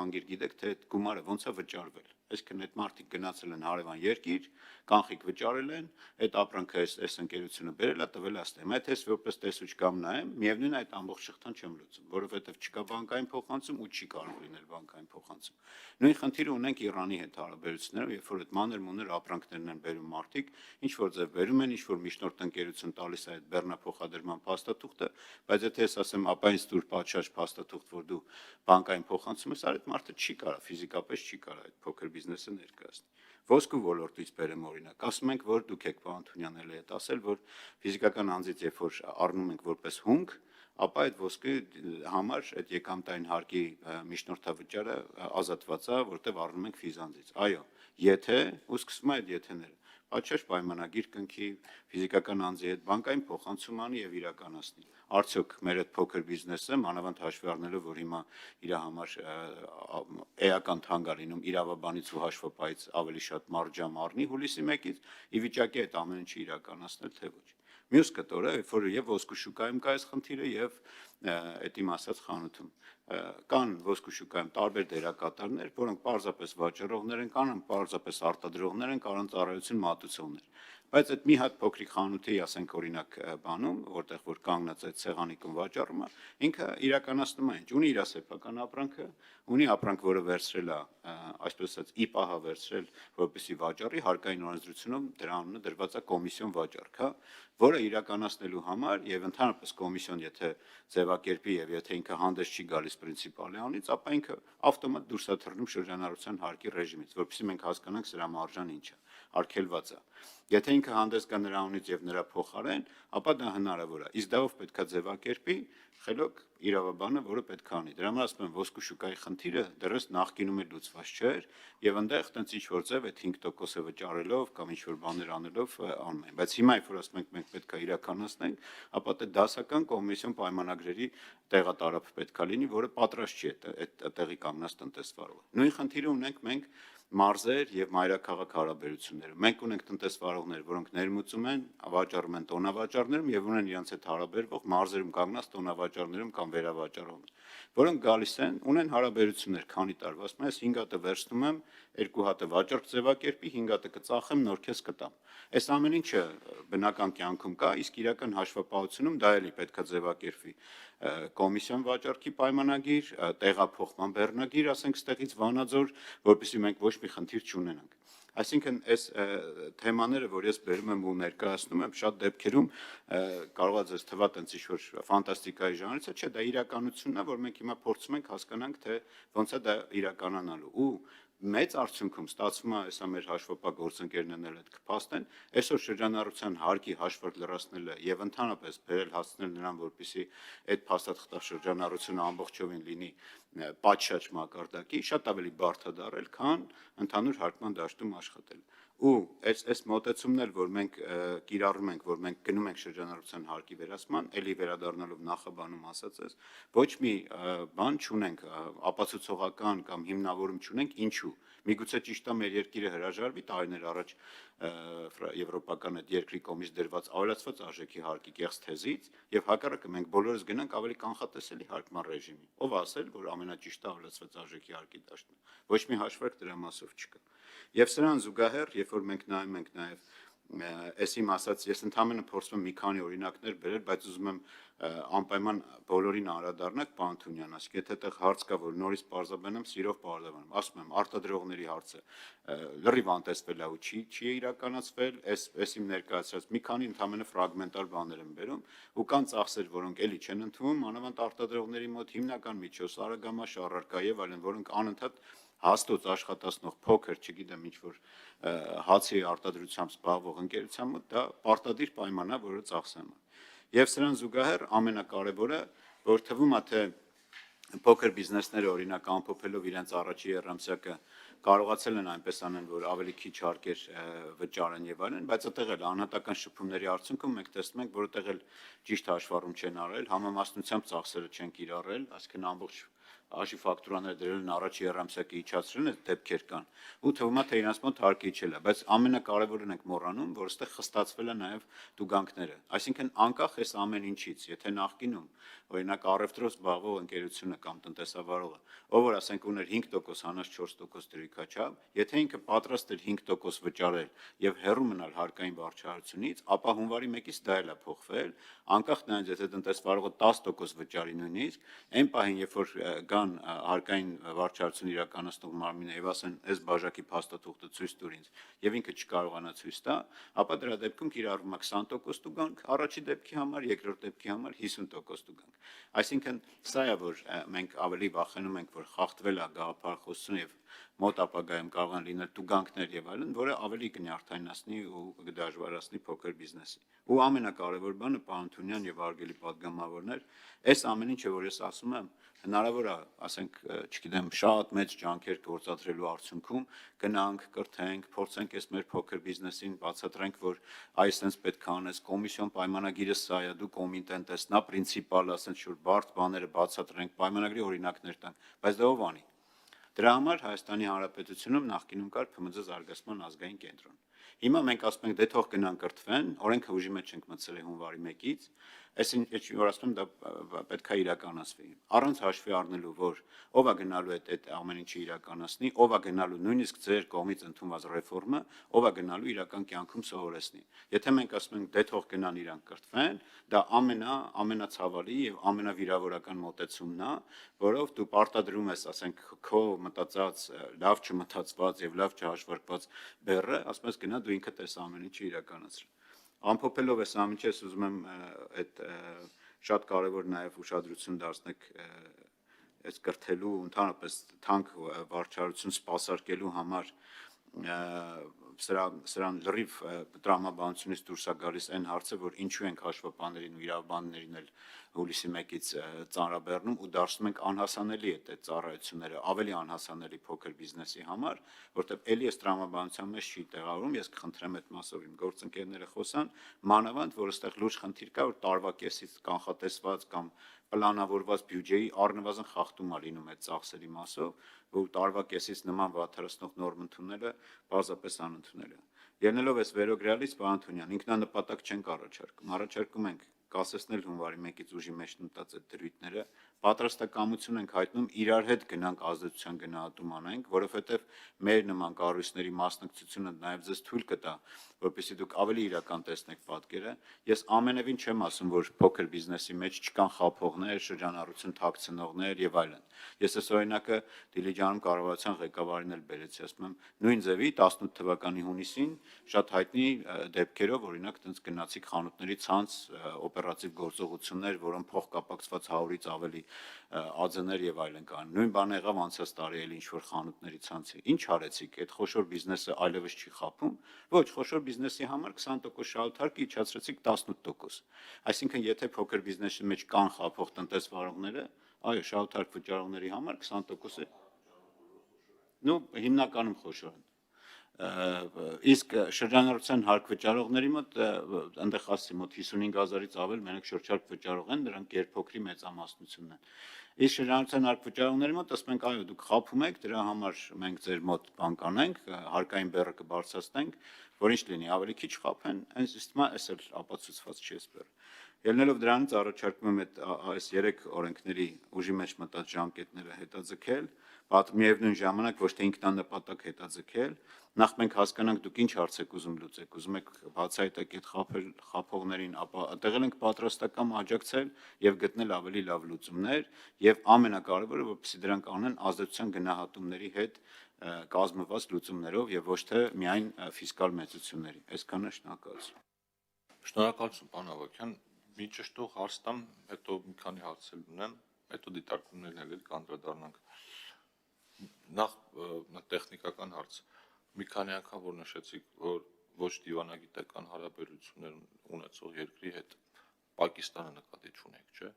[SPEAKER 4] անգիր գիտեք, թե այդ գումարը ոնց է վճարվել։ Այսինքն այդ մարդիկ գնացել են հարևան երկիր, կանխիկ վճարել են, այդ ապրանքը այս ընկերությունը բերել է, տվել է այստեղ։ Հիմա եթե ես որպես տեսուչ կամ նայեմ, միևնույն է այդ ամբողջ շղթան չեմ լուծում, որովհետև չկա բանկային փոխանցում ու չի կարող լինել բանկային փոխանցում։ Նույն խնդիրը ունենք Իրանի հետ հարաբերություններով, երբ որ այդ մանր-մունր ապրանքներն են բերում մարդիկ, ինչ որ ձև բերում են, ինչ որ միջնորդ ընկերություն տալիս է այդ բեռնափոխադրման փաստաթուղթը, բայց եթե ես ասեմ, ապա ինձ դուր պատշաճ փաստաթուղթ, որ դու բանկային փոխանցում ես, այդ մարդը չի կարող, ֆիզիկապես չի կարող այդ փոքր բիզնեսը ներկայացնել։ Ոսկու ոլորտից բերեմ օրինակ, ասում ենք, որ դուք եք պարոն Թունյանն հետ ասել, որ ֆիզիկական անձից երբ որ առնում ենք որպես հունք, ապա այդ ոսկի համար այդ եկամտային հարկի միջնորդավճարը ազատված է, որտեղ առնում ենք ֆիզանձից։ Այո, եթե ու սկսվում է այդ եթեները, պատշաճ պայմանագիր կնքի, ֆիզիկական անձի հետ բանկային փոխանցում անի եւ իրականացնի։ Արդյոք մեր այդ փոքր բիզնեսը, մանավանդ հաշվի առնելով, որ հիմա իր համար էական թանկ է լինում իրավաբանից ու հաշվապահից ավելի շատ մարջամ առնի հուլիսի 1-ից, ի վիճակի այդ ամեն ինչը իրականացնել, թե ոչ։ Մյուս կտորը, երբ որ եւ ոսկու շուկայում կա այս խնդիրը եւ այդ իմ ասած խանութում կան ոսկու շուկայում տարբեր դերակատարներ, որոնք պարզապես վաճառողներ են, կան պարզապես արտադրողներ են, կան ծառայություն մատուցողներ։ Բայց այդ մի հատ փոքրիկ խանութի, ասենք օրինակ բանում, որտեղ որ կանգնած այդ ցեղանիկում վաճառումը, ինքը իրականացնում է ինչ, ունի իր սեփական ապրանքը, ունի ապրանք, որը վերցրել է, այսպես ասած, իպահա վերցրել, որպեսզի վաճառի, հարկային օրենսդրությունում դրա անունը դրված է կոմիսիոն վաճառք, հա, որը իրականացնելու համար եւ ընդհանրապես կոմիսիոն եթե ձևակերպի եւ եթե ինքը հանդես չի գալիս պրինցիպալի անից, ապա ինքը ավտոմատ դուրս է թռնում շրջանառության հարկի ռեժիմից, որովհետեւ մենք հասկանանք սրա մարժան ինչ է, արգելված է։ Եթե ինքը հանդես գա նրա ունից եւ նրա փոխարեն, ապա դա հնարավոր է։ Իսկ դա ով պետքա ձևակերպի, խելոք իրավաբանը, որը պետք է անի։ Դրա համար ասում եմ, ոսկու շուկայի խնդիրը դեռս նախկինում է լուծված չէր, եւ այնտեղ տենց ինչ որ ձև այդ 5%-ը վճարելով կամ ինչ որ բաներ անելով անում են։ Բայց հիմա երբ որ ասում ենք մենք պետք է իրականացնենք, ապա դա դասական կոմիսիոն պայմանագրերի տեղատարափ պետք է լինի, որը պատրաստ չի այդ տեղի կանգնած տնտեսվարողը։ Նույն խնդիրը ունենք մենք մարզեր եւ մայրաքաղաք հարաբերությունները։ Մենք ունենք տնտեսվարողներ, որոնք ներմուծում են, վաճառում են տոնավաճառներում եւ ունեն իրancs հետ հարաբերվող մարզերում կանգնած տոնավաճառներում կամ վերավաճառողներ, որոնք գալիս են, ունեն հարաբերություններ քանի տարվա, ասում ես 5 հատը վերցնում եմ, 2 հատը վաճառք ձևակերպի, 5 հատը կծախեմ, նոր քեզ կտամ։ Այս ամեն ինչը բնական կյանքում կա, իսկ իրական հաշվապահությունում դա էլի պետքա ձևակերպվի կոմիսիոն վաճառքի պայմանագիր, տեղափոխման բեռնագիր, ասենք ստեղից Վանաձոր, որպեսզի մենք ոչ մի խնդիր չունենանք։ Այսինքն այս թեմաները, որ ես բերում եմ ու ներկայացնում եմ, շատ դեպքերում կարող է ձեզ թվա տենց ինչ-որ ֆանտաստիկայի ժանրից է, չէ, դա իրականությունն է, որ մենք հիմա փորձում ենք հասկանանք, թե ոնց է դա իրականանալու։ Ու մեծ արդյունքում ստացվում է, հեսա մեր հաշվապահ գործընկերներն էլ այդ կփաստեն, այսօր շրջանառության հարկի հաշվարկ լրացնելը եւ ընդհանրապես բերել հասցնել նրան, որպեսզի այդ փաստաթղթա շրջանառությունը ամբողջովին լինի պատշաճ մակարդակի, շատ ավելի բարդ է դարել, քան ընդհանուր հարկման դաշտում աշխատել։ Ու այս մոտեցումն էլ, որ մենք կիրառում ենք, որ մենք գնում ենք շրջանառության հարկի վերացման, ելի վերադառնալով նախաբանում ասածս, ոչ մի բան չունենք, ապացուցողական կամ հիմնավորում չունենք, ինչու։ Միգուցե ճիշտ է մեր երկիրը հրաժարվի տարիներ առաջ եվրոպական այդ երկրի կողմից դրված ավելացված արժեքի հարկի կեղծ թեզից եւ հակառակը մենք բոլորս գնանք ավելի կանխատեսելի հարկման ռեժիմի։ Ով ասել, որ ամենաճիշտ ավելացված արժեքի հարկի դաշտն է։ Ոչ մի հաշվարկ դրա մասով չկա։ Եվ սրան զուգահեռ, երբ որ մենք նայում ենք նաեւ այս իմ ասած, ես ընդհանրապես փորձում եմ մի քանի օրինակներ բերել, բայց ուզում եմ անպայման բոլորին անդրադառնալ, պարոն Թունյան, ասեք, եթե այդտեղ հարց կա, որ նորից բարձրաբանեմ, սիրով բարձրաբանեմ, ասում եմ, արտադրողների հարցը լրիվ անտեսվել է ու չի իրականացվել, այս իմ ներկայացրած մի քանի ընդհանրապես ֆրագմենտար բաներ եմ բերում, ու կան ծախսեր, որոնք էլի չեն ընդունվում, մանավանդ արտադրողների մոտ հիմնական միջոց, արագամաշ առարկա եւ այլն, որոնք անընդհատ հաստոց աշխատացնող փոքր, չգիտեմ, ինչ որ հացի արտադրությամբ զբաղվող ընկերության մոտ դա պարտադիր պայման է, որը ծախսեմ է։ Եվ սրան զուգահեռ ամենակարևորը, որ թվում է, թե փոքր բիզնեսները օրինակ ամփոփելով իրենց առաջի երամսյակը կարողացել են այնպես անեն, որ ավելի քիչ հարկեր վճարեն եւ այլն, բայց այդտեղ էլ անհատական շփումների արդյունքում մենք տեսնում ենք, որ այդտեղ էլ ճիշտ հաշվառում չեն արել, համամասնությամբ ծախսերը չեն կիրառել, այսինքն ամբողջ աշի ֆակտուրաները դրել են առաջի երամսյակը իջացրել են, դեպքեր կան։ Ու թվում է, թե իրենց մոտ հարկը իջել է, բայց ամենակարևորն ենք մոռանում, որ այստեղ խստացվել է նաև տուգանքները։ Այսինքն անկախ այս ամեն ինչից, եթե նախկինում օրինակ առևտրով զբաղվող ընկերությունը կամ տնտեսավարողը, ով որ ասենք ուներ 5% հանած 4% դրույքաչափ, եթե ինքը պատրաստ էր 5% վճարել եւ հեռու մնալ հարկային վարչարությունից, ապա հունվարի 1-ից դա էլ է փոխվել, անկախ նրանից, եթե տնտեսվարողը 10% վճարի նույնիսկ, այն պահին, երբ որ կան հարկային վարչարություն իրականացնող մարմինը եւ ասեն, այս բաժակի փաստաթուղթը ցույց տուր ինձ, եւ ինքը չկարողանա ցույց տա, ապա դրա դեպքում կիրառվում է 20% տուգանք, առաջի դեպքի համար, երկրորդ դեպքի համար 50% տուգանք։ Այսինքն սա է, որ մենք ավելի վախենում ենք, որ խախտվել է գաղափարախոսությունը եւ մոտ ապագայում կարող են լինել տուգանքներ եւ այլն, որը ավելի կնյարդայնացնի ու կդժվարացնի փոքր բիզնեսին։ Ու ամենակարևոր բանը, պարոն Թունյան եւ արգելի պատգամավորներ, այս ամեն ինչը, որ ես ասում եմ, հնարավոր է, ասենք, չգիտեմ, շատ մեծ ջանքեր գործադրելու արդյունքում գնանք, կրթենք, փորձենք այս մեր փոքր բիզնեսին բացատրենք, որ այ sense պետք է անես, կոմիսիոն պայմանագիրը սա է, դու կոմիտենտ ես, նա պրինցիպալ, ասենք, շուտ բարդ բաները բացատրենք, պայմանագրի օրինակներ տանք, բայց դա ով անի։ Դրա համար Հայաստանի Հանրապետությունում նախկինում կար ՓՄԶ զարգացման ազգային կենտրոն։ Հիմա մենք ասում ենք, դե թող գնան կրթվեն, օրենքը ուժի մեջ ենք մտցել հունվարի 1-ից, այսինքն որ ասում եմ դա պետք է իրականացվի։ Առանց հաշվի առնելու, որ ով է գնալու այդ ամեն ինչը իրականացնի, ով է գնալու նույնիսկ ձեր կողմից ընդունված ռեֆորմը, ով է գնալու իրական կյանքում սովորեցնի։ Եթե մենք ասում ենք, դե թող գնան իրանք կրթվեն, դա ամենացավալի եւ ամենավիրավորական մոտեցումն է, որով դու պարտադրում ես, ասենք, քո մտածած լավ չմտածված եւ լավ չհաշվարկված բեռը, ասում ես գնա դու ինքդ այս ամեն ինչը իրականացրու։ Ամփոփելով այս ամեն ինչը, ես ուզում եմ այդ շատ կարևոր նաեւ ուշադրություն դարձնեք այս կրթելու, ընդհանրապես թանկ վարչարություն սպասարկելու համար սրան լրիվ տրամաբանությունից դուրս է գալիս այն հարցը, որ ինչու ենք հաշվապահներին ու իրավաբաններին էլ հուլիսի 1-ից ծանրաբեռնում ու դարձնում ենք անհասանելի այդ ծառայությունները, ավելի անհասանելի փոքր բիզնեսի համար, որտեղ էլի այս տրամաբանության մեջ չի տեղավորում, ես կխնդրեմ այդ մասով իմ գործընկերները խոսան, մանավանդ, որ այստեղ լուրջ խնդիր կա, որ տարվա կեսից կանխատեսված կամ պլանավորված բյուջեի առնվազն խախտում է լինում այդ ծախսերի մասով, որ տարվա կեսից նման վատթարացնող նորմ ընդունելը պարզապես անընդունել է։ Ելնելով այս վերոգրյալից, պարոն Անտոնյան, ինքնանպատակ չենք առաջարկում ենք կասեցնել հունվարի 1-ից ուժի մեջ մտած այդ դրույթները, պատրաստակամություն ենք հայտնում իրար հետ գնանք ազդեցության գնահատում անենք, որովհետև մեր նման կառույցների մասնակցությունը նաև ձեզ թույլ կտա, որպեսզի դուք ավելի իրական տեսնեք պատկերը։ Ես ամենևին չեմ ասում, որ փոքր բիզնեսի մեջ չկան խափողներ, շրջանառություն թաքցնողներ եւ այլն։ Ես այս օրինակը Դիլիջանում կառավարության ղեկավարին էլ բերեցի, ասում եմ, նույն ձևի 18 թվականի հունիսին շատ հայտնի դեպքերով, օրինակ, տենց գնացիկ խանութների ցանց օպերատիվ գործողություններ, որոնք փոխկապակցված 100-ից ավելի ԱԶ-ներ եւ այլն կան։ Նույն բանը եղավ անցած տարի էլ ինչ որ խանութների ցանցի։ Ինչ արեցիք, այդ խոշոր բիզնեսը այլևս չի խափում։ Ոչ, խոշոր բիզնեսի համար 20% շահութարկը իջացրեցիք 18%։ Այսինքն, եթե փոքր բիզնեսի մեջ կան խափող տնտեսվարողները, այո, շահութարկ վճարողների համար 20%-ը նո հիմնականում խոշոր են։ Իսկ շրջանառության հարկ վճարողների մոտ այնտեղ ասի մոտ 55,000-ից ավել մենակ շրջարկ վճարող են, դրանք երփոքրի մեծամասնությունն են։ Իսկ շրջանառության հարկ վճարողների մոտ ասում ենք, այո, դուք խափում եք, դրա համար մենք ձեր մոտ բան կանենք, հարկային բեռը կբարձրացնենք, որ ինչ լինի, ավելի քիչ խափեն, այնպես իստմա էս էլ ապացուցված չի էս բեռը։ Ելնելով դրանից առաջարկում եմ այս 3 օրենքների ուժի մեջ մտած ժամկետները հետաձգել, միևնույն ժամանակ ոչ թե ինքնանպատակ հետաձգել, նախ մենք հասկանանք դուք ինչ հարց եք ուզում լուծեք, ուզում եք բացահայտեք այդ խափողներին, ապա տեղել ենք պատրաստական աջակցել եւ գտնել ավելի լավ լուծումներ եւ ամենակարևորը, որպեսզի դրանք անեն ազդեցության գնահատումների հետ կազմված լուծումներով եւ ոչ թե միայն ֆիսկալ մեծությունների։ Այսքանը շնորհակալություն։
[SPEAKER 1] Շնորհակալություն, պարոն Ավագյան, մի ճշտող հարց տամ, հետո մի քանի հարցեր ունեմ, հետո դիտարկումներն էլ կանդրադառնանք։ Նախ տեխնիկական հարց։ Մի քանի անգամ որ նշեցիք, որ ոչ դիվանագիտական հարաբերություններ ունեցող երկրի հետ Պակիստանը նկատի չունեք, չէ՞։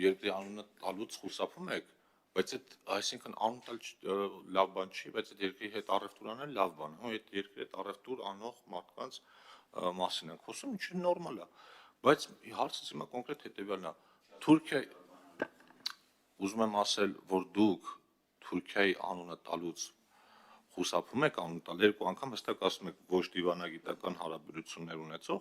[SPEAKER 1] Երկրի անունը տալուց խուսափում եք, բայց այդ այսինքն անուն տալ լավ բան չի, բայց այդ երկրի հետ առևտուր անել լավ բան է, այդ երկրի հետ առևտուր անող մարդկանց մասին ենք խոսում, ինչը նորմալ է, բայց հարցս հիմա կոնկրետ հետևյալն է, Թուրքիա ուզում եմ ասել, որ դուք Թուրքիայի անունը տալուց խուսափում եք անուն տալ, երկու անգամ հստակ ասում եք ոչ դիվանագիտական հարաբերություններ ունեցող,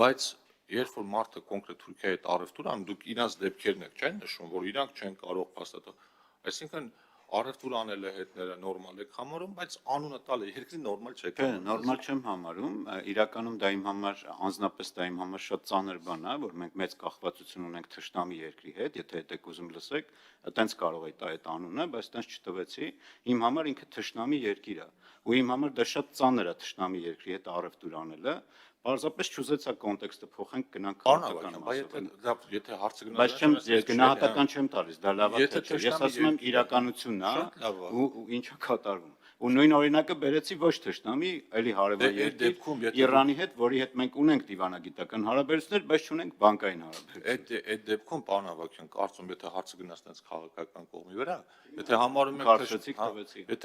[SPEAKER 1] բայց երբ որ մարդը կոնկրետ Թուրքիայի հետ առևտուր անում, դուք իրանց դեպքերն եք չեն նշում, որ իրանք չեն կարող փաստաթղթ, այսինքն առևտուր անելը հետները նորմալ եք համարում, բայց անունը տալը երկրի նորմալ չեք համարում։
[SPEAKER 4] Նորմալ չեմ համարում, իրականում դա իմ համար անձնապես դա իմ համար շատ ծանր բան է, որ մենք մեծ կախվածություն ունենք թշնամի երկրի հետ, եթե հետ եք ուզում լսեք, այտենց կարող է տա այդ անունը, բայց այտենց չտվեցի, իմ համար ինքը թշնամի երկիր է, ու իմ համար դա շատ ծանր է թշնամի երկրի հետ առևտուր անելը, պարզապես չուզեցա կոնտեքստը փոխենք գնանք
[SPEAKER 1] քաղաքական մասով։ Եթե հարցը
[SPEAKER 4] գնահատական, բայց գնահատական չեմ տալիս, դա լավ է, ես ասում եմ իրականությունն է ու ինչա կատարվում։ Ու նույն օրինակը բերեցի ոչ թշնամի, էլի հարևան երկիր Իրանի հետ, որի հետ մենք ունենք դիվանագիտական հարաբերություններ, բայց չունենք բանկային հարաբերություններ։
[SPEAKER 1] Այդ դեպքում, պարոն Ավագյան, կարծում եթե հարցը գնացնած քաղաքական կողմի վրա, եթե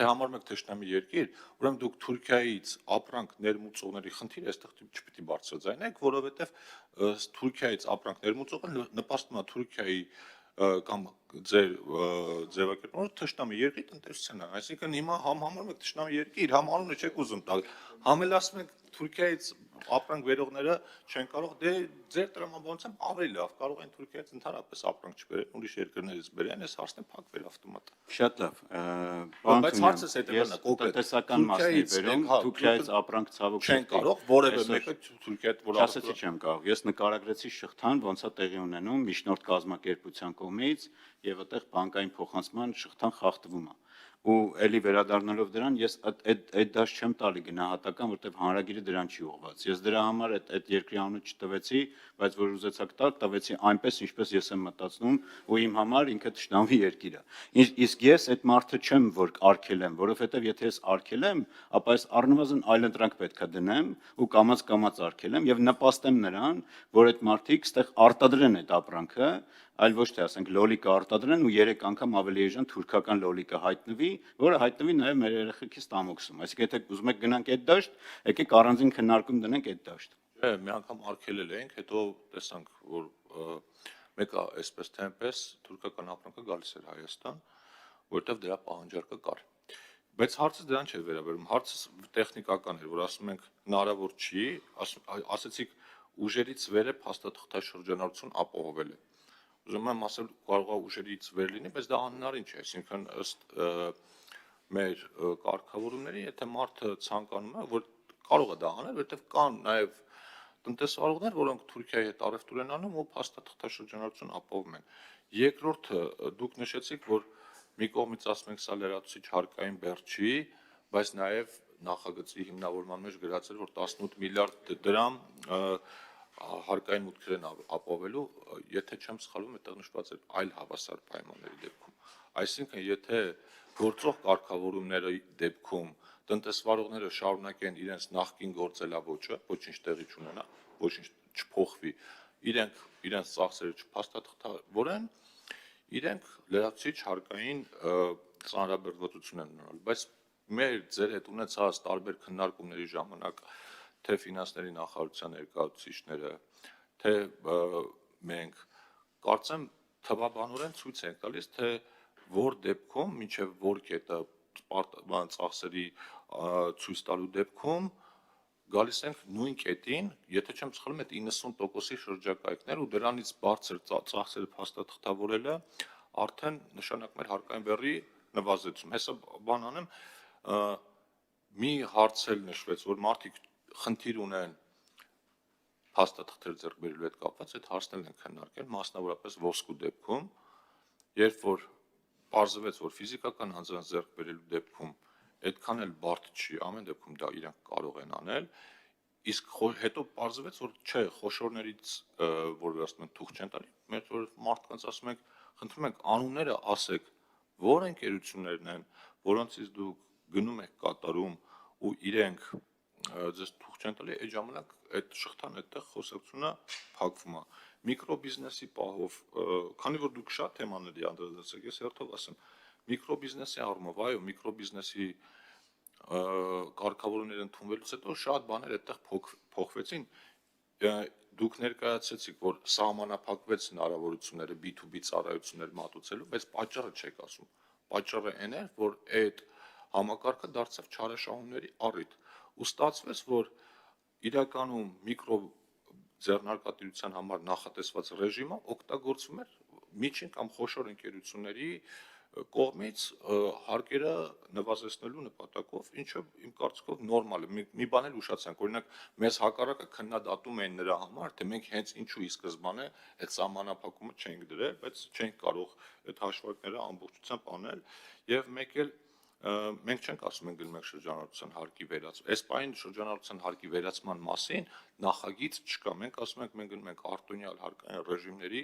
[SPEAKER 1] համարում եք թշնամի երկիր, ուրեմն դուք Թուրքիայից ապրանք ներմուծողների խնդիրը այստեղ չպիտի բարձրաձայնեք, որովհետև Թուրքիայից ապրանք ներմուծողը նպաստում է Թուրքիայի կամ ձեր ձևակերպումը թշնամի երկրի տնտեսությանը, այսինքն հիմա համ համարում եք թշնամի երկիր, համ անունը չեք ուզում տալ, համ էլ ասում եք Թուրքիայից ապրանք վերողները չեն կարող, դե ձեր տրամաբանությամբ ավելի լավ, կարող են Թուրքիայից ընդհանրապես ապրանք չբերեն, ուրիշ երկրներից բերեն, այս հարցն է փակվել ավտոմատ։
[SPEAKER 4] Շատ լավ։
[SPEAKER 1] Բայց հարցս հետևելն է, կոնկրետ
[SPEAKER 4] տնտեսական մասն է վերում, Թուրքիայից ապրանք ցավոք
[SPEAKER 1] չեն կարող, որևէ մեկը Թուրքիայից որ
[SPEAKER 4] ասեցի չեմ կարող։ Ես նկարագրեցի շղթան, ոնց է տեղի ունենում միջնորդ կազմակերպության կողմից եւ այդտեղ բանկային փոխանցման շղթան խախտվում է։ ու էլի վերադառնալով դրան ես այդ դաշ չեմ տալի գնահատական, որտեվ հանրագիրը դրան չի ուղղված։ Ես դրա համար այդ երկրի անունը չտվեցի, բայց որ ուզեցաք տալ, տվեցի այնպես, ինչպես ես եմ մտածում, ու իմ համար ինքը թշնամի երկիր է։ Իսկ ես այդ մարդը չեմ, որ արգել եմ, որովհետև եթե ես արգել եմ, ապա ես առնվազն այլընտրանք պետք է դնեմ ու կամաց արգել եմ եւ նպաստեմ նրան, որ այդ մարդիկ ստեղ արտադրեն այդ ապրանքը, այլ ոչ թե ասենք լոլիկը արտադրեն ու 3 անգամ ավելի էժան թուրքական լոլիկը հայտնվի, որը հայտնվի նաև մեր երեխեքի ստամոքսում։ Այսինքն եթե ուզում եք գնանք այդ դաշտ, եկեք առանձին քննարկում դնենք այդ դաշտ։
[SPEAKER 1] Չէ, մի անգամ արգելել էինք, հետո տեսանք, որ մեկը այսպես թե այնպես թուրքական ապրանքը գալիս էր Հայաստան, որտեղ դրա պահանջարկը կար։ Բայց հարցը դրան չէր վերաբերում, հարցը տեխնիկական էր, որ ասում ենք հնարավոր չի, ասեցիք ուժերից վեր է փաստաթղթաշրջանառություն ապահովել է։ Ուզում եմ ասել, կարող է ուժերից վեր լինի, բայց դա անհնարին չէ, այսինքն ըստ մեր կարգավորումների, եթե մարդը ցանկանում է, որ կարող է դա անել, որովհետև կան նաև տնտեսվարողներ, որոնք Թուրքիայի հետ առևտուր են անում ու փաստաթղթաշրջանառություն ապահովում են։ Երկրորդը, դուք նշեցիք, որ մի կողմից ասում ենք սա լրացուցիչ հարկային բեռ չի, բայց նաև նախագծի հիմնավորման մեջ գրած էր, որ 18 միլիարդ դրամ հարկային մուտքեր են ապահովելու, եթե չեմ սխալվում, այդտեղ նշված էր այլ հավասար պայմանների դեպքում։ Այսինքն, եթե գործող կարգավորումների դեպքում տնտեսվարողները շարունակեն իրենց նախկին գործելավոճը, ոչինչ տեղի չունենա, ոչինչ չփոխվի, իրենց ծախսերը չփաստաթղթավորեն, իրենք լրացուցիչ հարկային ծանրաբեռնվածություն են ունենալու, բայց մեր ձեր հետ ունեցած տարբեր քննարկումների ժամանակ թե ֆինանսների նախարարության ներկայացուցիչները, թե մենք կարծեմ թվաբանորեն ցույց ենք տալիս, թե որ դեպքում, մինչև որ կետը ծախսերի ցույց տալու դեպքում գալիս ենք նույն կետին, եթե չեմ սխալվում, այդ 90%-ի շրջակայքներ ու դրանից բարձր ծախսերը փաստաթղթավորելը արդեն նշանակում է հարկային բեռի նվազեցում։ Հեսա բան անեմ, մի հարց էլ նշվեց, որ մարդիկ խնդիր ունեն փաստաթղթեր ձեռք բերելու հետ կապված, այդ հարցներն են քննարկել, մասնավորապես ոսկու դեպքում, երբ որ պարզվեց, որ ֆիզիկական անձանց ձեռք բերելու դեպքում այդքան էլ բարդ չի, ամեն դեպքում դա իրենք կարող են անել, իսկ հետո պարզվեց, որ չէ, խոշորներից, որ ասում են թուղթ չեն տալի, մեր որ մարդկանց ասում ենք, խնդրում ենք անունները ասեք, որ ընկերություններն են, որոնցից դուք գնում եք կատարում ու իրենք ձեզ թուղթ չեն տալի, այդ ժամանակ այդ շղթան այդտեղ խոսակցությունը փակվում է։ Միկրոբիզնեսի պահով, քանի որ դուք շատ թեմաների անդրադարձեք, ես հերթով ասեմ, միկրոբիզնեսի առումով, այո, միկրոբիզնեսի կարգավորումները ընդունվելուց հետո շատ բաներ այդտեղ փոխվեցին։ Դուք ներկայացրեցիք, որ սահմանափակվեց հնարավորությունները B2B ծառայություններ մատուցելու, բայց պատճառը չեք ասում։ Պատճառը այն է, որ այդ համակարգը դարձավ չարաշահումների առիթ։ Ու ստացվեց, որ իրականում միկրո ձեռնարկատիրության համար նախատեսված ռեժիմը օգտագործվում էր միջին կամ խոշոր ընկերությունների կողմից հարկերը նվազեցնելու նպատակով, ինչը իմ կարծիքով նորմալ է։ Մի բան էլ ուշացանք, օրինակ մեզ հակառակը քննադատում էին նրա համար, թե մենք հենց ինչու ի սկզբանե այդ սահմանափակումը չենք դրել, բայց չենք կարող այդ հաշվարկները ամբողջությամբ անել եւ մեկ էլ մենք չենք ասում ենք գնում ենք շրջանառության հարկի վերացում։ Այս պահին շրջանառության հարկի վերացման մասին նախագիծ չկա։ Մենք ասում ենք մենք գնում ենք արտոնյալ հարկային ռեժիմների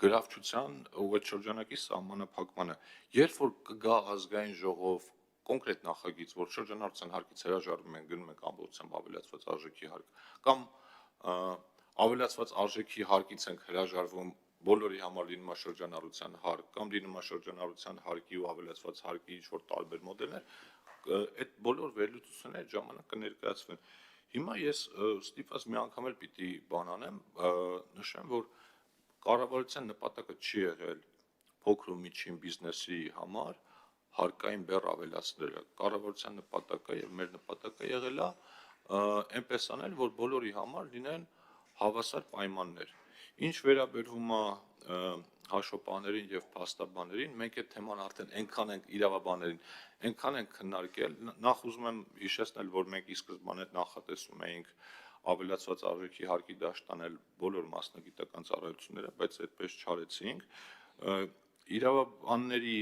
[SPEAKER 1] գրավչության ու այդ շրջանակի սահմանափակմանը։ Երբ որ կգա ազգային ժողով կոնկրետ նախագիծ, որ շրջանառության հարկից հրաժարվում են, գնում ենք ամբողջությամբ ավելացված արժեքի հարկ, կամ ավելացված արժեքի հարկից ենք հրաժարվում բոլորի համար լինում է շրջանառության հարկ, կամ լինում է շրջանառության հարկի ու ավելացված հարկի ինչ-որ տարբեր մոդելներ, այդ բոլոր վերլուծությունները այդ ժամանակ կներկայացվեն։ Հիմա ես ստիպված մի անգամ էլ պիտի բան անեմ, նշեմ, որ կառավարության նպատակը չի եղել փոքր ու միջին բիզնեսի համար հարկային բեռ ավելացնելը։ Կառավարության նպատակը եւ մեր նպատակը եղել է այնպես անել, որ բոլորի համար լինեն հավասար պայմաններ։ Ինչ վերաբերում է հաշվապահներին եւ փաստաբաններին, մենք այդ թեման արդեն այնքան ենք իրավաբաններին, այնքան ենք քննարկել, նախ ուզում եմ հիշեցնել, որ մենք ի սկզբանե նախատեսում էինք ավելացված արժեքի հարկի դաշտ անել բոլոր մասնագիտական ծառայությունները, բայց այդպես չարեցինք։ իրավաբանների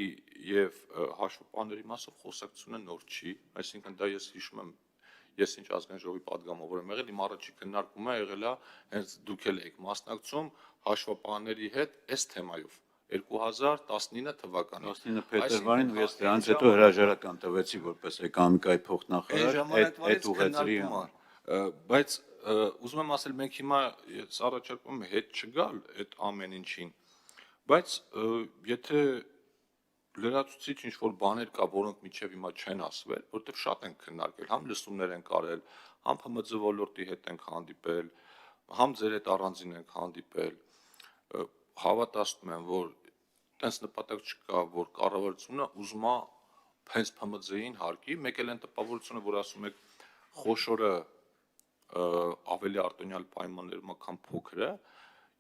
[SPEAKER 1] եւ հաշվապահների մասով խոսակցությունը նոր չի, այսինքն դա ես հիշում եմ, ես ինչ ազգային ժողովի падգամավոր եմ եղել, իմ առաջի քննարկումը եղել է հենց դուք էլ եք մասնակցում հաշվապահների հետ այս թեմայով 2019 թվականին
[SPEAKER 4] 19 փետրվարին ու ես դրանից հետո հրաժարական տվեցի որպես էկոնոմիկայի փոխնախարար այդ ուղեցրի
[SPEAKER 1] բայց ուզում եմ ասել մենք հիմա առաջարկում ենք հետ չգալ այդ ամեն ինչին բայց եթե լրացուցիչ ինչ որ բաներ կա որոնք միջև հիմա չեն ասվել որովհետև շատ են քննարկել համ լսումներ են կարել համ ՀՄԶ ոլորտի հետ ենք հանդիպել համ ձեր հետ առանձին ենք հանդիպել հավատացնում եմ որ տենց նպատակ չկա որ կառավարությունը ուզում է հենց ՀՄԶ-ին հարկի մեկ էլ այն տպավորությունը որ ասում եք խոշորը ավելի արտոնյալ պայմաններում քան փոքրը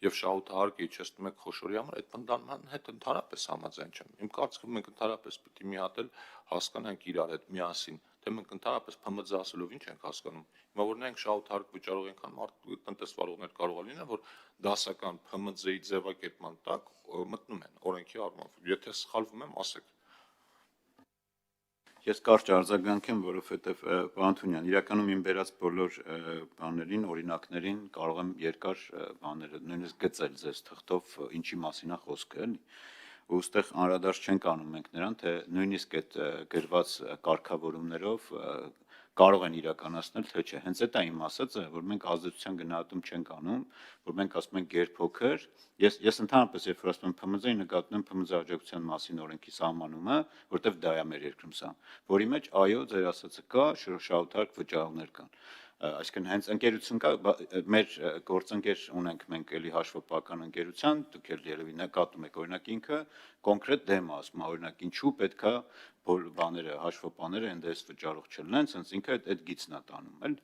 [SPEAKER 1] եւ շահութահարկը իջեցնում եք խոշորի համար այդ բնդանման հետ ընդհանրապես համաձայն չեմ իմ կարծիքով մենք ընդհանրապես պիտի մի հատ էլ հասկանանք իրար հետ միասին թե մենք ընդհանրապես ՀՄԶ ասելով ինչ ենք հասկանում հիմա որ նայենք շահութահարկ վճարող այնքան մարդ տնտեսվարողներ կարող է լինել որ դասական ՀՄԶ-ի ձևակերպման տակ մտնում են օրենքի առումով եթե սխալվում եմ ասեք
[SPEAKER 4] Ես կարճ արձագանքեմ, որովհետև պարոն Թունյան, իրականում իմ վերած բոլոր բաներին, օրինակներին կարող եմ երկար բաները նույնիսկ գծել ձեզ թղթով ինչի մասին է խոսքը, էլի։ Ու այստեղ անդրադարձ չենք անում մենք նրան, թե նույնիսկ այդ գրված կարգավորումներով կարող են իրականացնել, թե չէ։ Հենց այդ է իմ ասածը, որ մենք ազդեցության գնահատում չենք անում, որ մենք ասում ենք գերփոքր։ Ես ընդհանրապես երբ որ ասում եմ ՓՄԶ-ի նկատում եմ ՓՄԶ աջակցության մասին օրենքի սահմանումը, որտեղ դա է մեր երկրում սա, որի մեջ այո, ձեր ասածը կա, շահութարկ վճարողներ կան։ Այսինքն հենց ընկերություն կա, մեր գործընկեր ունենք մենք էլի հաշվապահական ընկերության, դուք էլ երևի նկատում եք օրինակ ինքը կոնկրետ դեմ ասում, օրինակ ինչու պետքա բաները հաշվապահները ՆԴՍ վճարող չլինեն, sense ինքը այդ գիծն է տանում, էլ,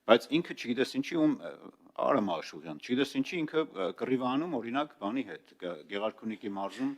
[SPEAKER 4] բայց ինքը չգիտես ինչի Արամ Աշուղյան, չգիտես ինչի ինքը կռիվանում օրինակ բանի հետ, Գեղարքունիքի մարզում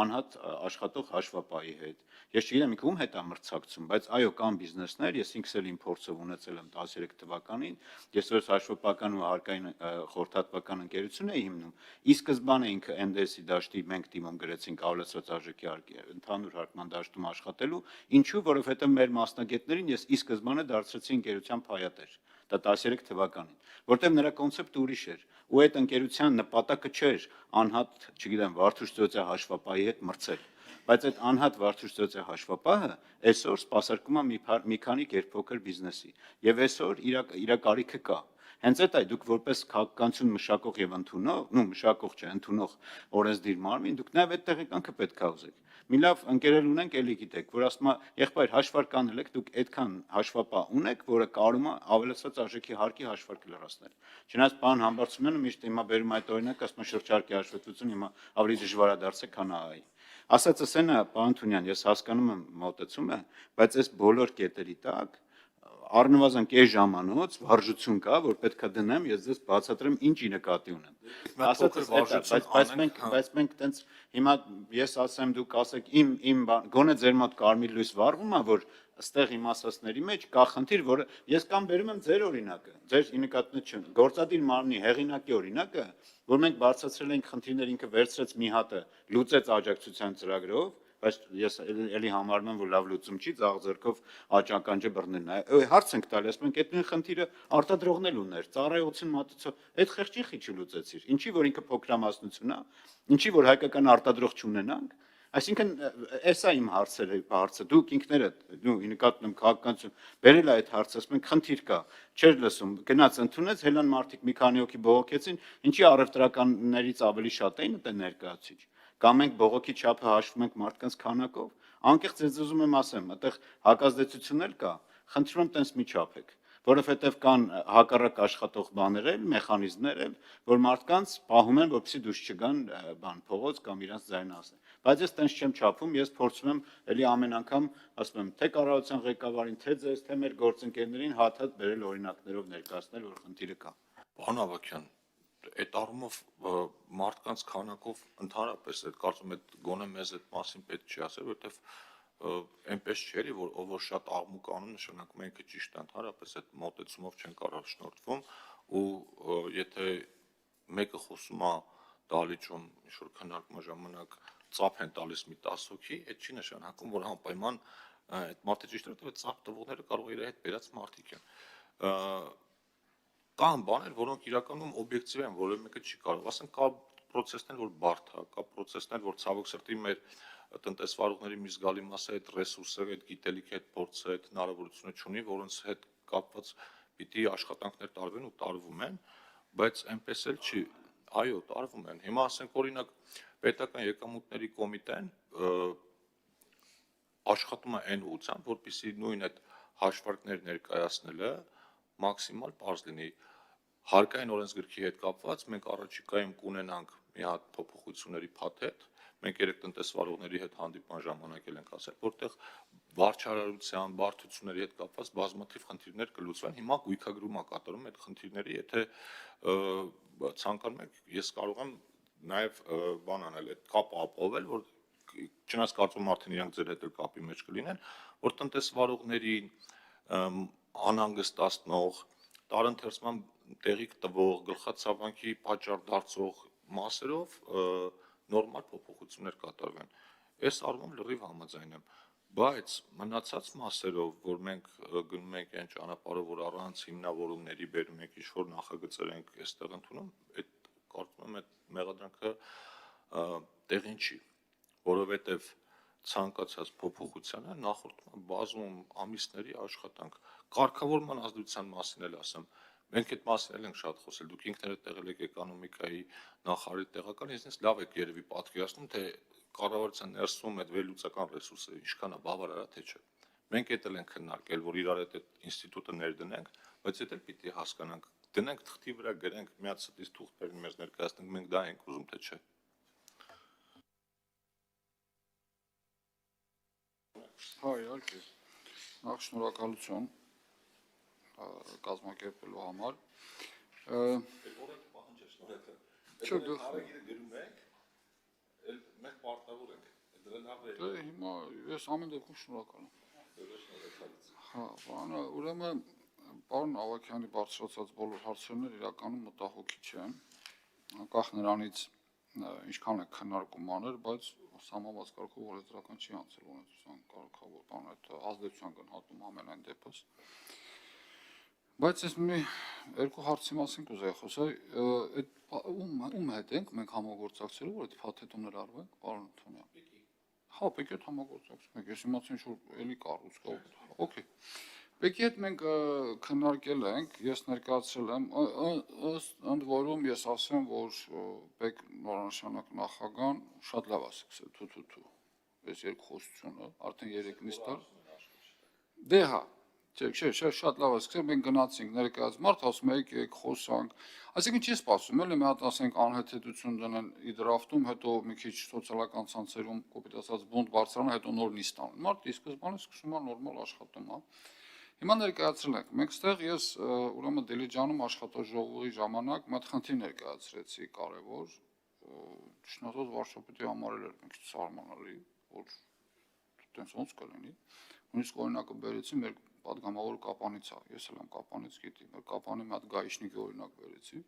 [SPEAKER 4] անհատ աշխատող հաշվապահի հետ։ Ես չգիտեմ ինքը ում հետ է մրցակցում, բայց այո կան բիզնեսներ, ես ինքս էլ իմ փորձով ունեցել եմ 13 թվականին, ես որ հաշվապահական ու հարկային խորհրդատվական ընկերություն էի հիմնում, ի սկզբանե ինքը ՆԴՍ-ի դաշտի մենք թիմում գրեցինք ավելացված արժեքի ընդհանուր հարկման դաշտում աշխատելու, ինչու, որովհետև մեր մասնագետներին ես ի սկզբանե դարձրեցի ընկերության փայատեր։ Դա 13 թվականին, որտեղ նրա կոնցեպտը ուրիշ էր, ու այդ ընկերության նպատակը չէր անհատ, չգիտեմ, Վարդուշ հաշվապահի հետ մրցել, բայց այդ անհատ Վարդուշ հաշվապահը այսօր սպասարկում է մի քանի գերփոքր բիզնեսի, եւ այսօր իր կարիքը կա։ Հենց այդ է դուք որպես քաղաքականություն մշակող եւ ընդունող, մշակող չէ, ընդունող օրենսդիր մարմին, դուք նաեւ այդ տեղեկանքը պետք է ուզեք։ Մի լավ ընկերել ունենք, էլի գիտեք, որ ասում է, եղբայր հաշվարկ անել եք, դուք այդքան հաշվապահ ունեք, որը կարում է ավելացված արժեքի հարկի հաշվարկը լրացնել։ Չնայած պարոն Համբարձումյանը միշտ հիմա բերում այդ օրինակ, ասում է շրջարկի հաշվետվություն հիմա ավելի դժվար է դարձել, քան ԱԱ-ի։ Ասածս այն է, պարոն Թունյան, ես հասկանում եմ մոտեցումը, բայց այս բոլոր կետերի տակ առնվազն կես ժամանոց վարժություն կա, որ պետքա դնեմ, ես ձեզ բացատրեմ ինչի նկատի ունեմ։ Բայց մենք տենց հիմա ես ասեմ դուք ասեք իմ գոնե ձեր մոտ կարմիր լույս վառվում է, որ ըստեղ իմ ասածների մեջ կա խնդիր, որը ես կամ բերում եմ ձեր օրինակը, ձեր ի նկատի չեմ, գործադիր մարմնի հեղինակի օրինակը, որ մենք բարձրացրել ենք խնդիրներ ինքը վերցրեց մի հատը, լուծեց աջակցության ծրագրով, բայց ես էլի համարում եմ, որ լավ լուծում չի, ձախ ձեռքով աճականջը բռնելն է։ Հարց ենք տալի, ասում ենք այդ նույն խնդիրը արտադրողն էլ ուներ, ծառայողություն մատուցող, այդ խեղճի խիչը լուծեցիր։ Ինչի որ ինքը փոքրամասնություն է, ինչի որ հայկական արտադրող չունենանք, այսինքն էսա իմ հարցը, դուք ինքներդ, ի նկատի ունեմ քաղաքականություն, բերել է այդ հարցը, ասում ենք խնդիր կա, չէր լսում, գնաց ընդունեց, հելան մարդիկ մի քանի հոգի բողոքեցին, ինչի առևտրականներից ավելի շատ էին այդ ներկայացուցիչ։ Կամ մենք բողոքի չափը հաշվում ենք մարդկանց քանակով, անկեղծ ձեզ ուզում եմ ասեմ, այդտեղ հակազդեցություն էլ կա, խնդրում եմ տենց մի չափեք, որովհետև կան հակառակ աշխատող բաներ էլ, մեխանիզմներ էլ, որ մարդկանց պահում են, որպեսզի դուրս չգան փողոց կամ իրենց ձայնը ասեն։ Բայց ես տենց չեմ չափում, ես փորձում եմ էլի ամեն անգամ, ասում եմ, թե կառավարության ղեկավարին, թե ձեզ, թե մեր գործընկերներին հատ-հատ բերել օրինակներով ներկայացնել, որ խնդիրը կա։
[SPEAKER 1] Պարոն Ավագյան, այդ առումով մարդկանց քանակով ընդհանրապես այդ կարծում եմ գոնե մեզ այդ մասին պետք չի ասել, որովհետև այնպես չէ, որ ով որ շատ աղմուկ անում նշանակում է ինքը ճիշտ է, ընդհանրապես այդ մոտեցումով չեն կարող շնորհվում ու եթե մեկը խոսում է դալիճում ինչ որ քննարկման ժամանակ ծափ են տալիս մի 10 հոգի, այդ չի նշանակում, որ անպայման այդ մարդը ճիշտ է, որտեղ այդ ծափ տվողները կարող է իր հետ բերած մարդիկ են։ Կան բաներ, որոնք իրականում օբյեկտիվ են, որը մեկը չի կարող, ասենք կա process-ներ, որ բարդ է, կա process-ներ, որ ցավոք սրտի մեր տնտեսվարողների մի զգալի մասը այդ ռեսուրսը, այդ գիտելիքի, այդ փորձը, այդ հնարավորությունը չունի, որոնց հետ կապված պիտի աշխատանքներ տարվեն ու տարվում են, բայց այնպես էլ չի, այո, տարվում են։ Հիմա ասենք օրինակ պետական եկամուտների կոմիտեն աշխատում է այն ուղղությամբ, որպեսզի նույն այդ հաշվարկներ ներկայացնելը մաքսիմալ պարզ լինի։ Հարկային օրենսգրքի հետ կապված մենք առաջիկայում կունենանք մի հատ փոփոխությունների փաթեթ, մենք երեք տնտեսվարողների հետ հանդիպման ժամանակ էլ ենք ասել, որտեղ վարչարարության, բարդությունների հետ կապված բազմաթիվ խնդիրներ կլուծվեն։ Հիմա գույքագրում է կատարում այդ խնդիրների, եթե ցանկանում եք, ես կարող եմ նաև բան անել, այդ կապը ապահովել, որ չնայած կարծում եմ արդեն իրանք ձեր հետ էլ կապի մեջ կլինեն, որ տնտեսվարողներին անհանգստացնող, տարընթերցման տեղիք տվող, գլխացավանքի պատճառ դարձող մասերով նորմալ փոփոխություններ կատարվեն։ Այս առումով լրիվ համաձայն եմ, բայց մնացած մասերով, որ մենք գնում ենք այն ճանապարհով, որ առանց հիմնավորումների բերում ենք ինչ-որ նախագծեր ենք այստեղ ընդունում, այդ կարծում եմ այդ մեղադրանքը տեղին չի, որովհետև ցանկացած փոփոխությանը նախորդում է բազում ամիսների աշխատանք։ Կարգավորման ազդեցության մասին էլ ասեմ, մենք այդ մասին էլ ենք շատ խոսել, դուք ինքներդ եղել եք էկոնոմիկայի նախարարի տեղական, ինձ լավ եք երևի պատկերացնում, թե կառավարության ներսում այդ վերլուծական ռեսուրսը ինչքան է բավարար է, թե չէ։ Մենք էդ էլ ենք քննարկել, որ իրար այդ ինստիտուտը ներդնենք, բայց դա էլ պիտի հասկանանք, դնենք թղթի վրա գրենք, միած ստից թուղթ բերենք մեզ ներկայացնենք, մենք դա ենք ուզում, թե չէ։
[SPEAKER 5] Հա, իհարկե։ Նախ շնորհակալություն կազմակերպելու համար։ Չէ, դու հիմա ես ամեն դեպքում շնորհակալ եմ։ Հա, բանը, ուրեմն պարոն Ավագյանի բարձրացած բոլոր հարցերն իրականում մտահոգիչ են, անկախ նրանից ինչքան է քննարկում անել, բայց սահմանված կարգով օրենսդրական չի անցել ունեցության կարգավոր բան այդ ազդեցության գնահատում ամենայն դեպս։ Բայց ես մի երկու հարցի մասին կուզեի խոսել, այդ ում հետ ենք մենք համագործակցելու, որ այդ փաթեթումներ արվենք, պարոն Թոնյան։ Հա, պետք է համագործակցենք, ես իմացա ինչ որ էլի կառույց կա։ Okay։ Պետք է հետ մենք քննարկել ենք, ես ներկայացրել եմ, ընդ որում ես ասեմ, որ պետք նորանշանակ նախագահան շատ լավ է սկսել, թու, այս երկխոսությունը, արդեն 3 նիստար։ Դե հա, չէ, շատ լավ է սկսել, մենք գնացինք ներկայաց մարդ, ասում եք խոսանք, այսինքն չի սպասում, էլի մի հատ ասենք անհեթեթություն դնեն իդրաֆտում, հետո մի քիչ սոցիալական ցանցերում կոպիտ ասած բունտ բարձրանա, հետո նոր նիստ անեն։ Մարդը ի սկզբանե սկսում է նորմալ աշխատում, հա։ Հիմա ներկայացրել ենք, մենք ստեղ ես ուրեմն Դիլիջանում աշխատաժողովի ժամանակ մի հատ խնդիր ներկայացրեցի կարևոր, ճշնամած վարչապետի համարել էր մի քիչ սարմանալի, որ տենց ոնց կլինի։ Նույնիսկ օրինակը բերեցի մեր պատգամավոր Կապանից է, ես էլ եմ Կապանից գիտի, մեր Կապանի մի հատ գայիշնիկի օրինակ բերեցի։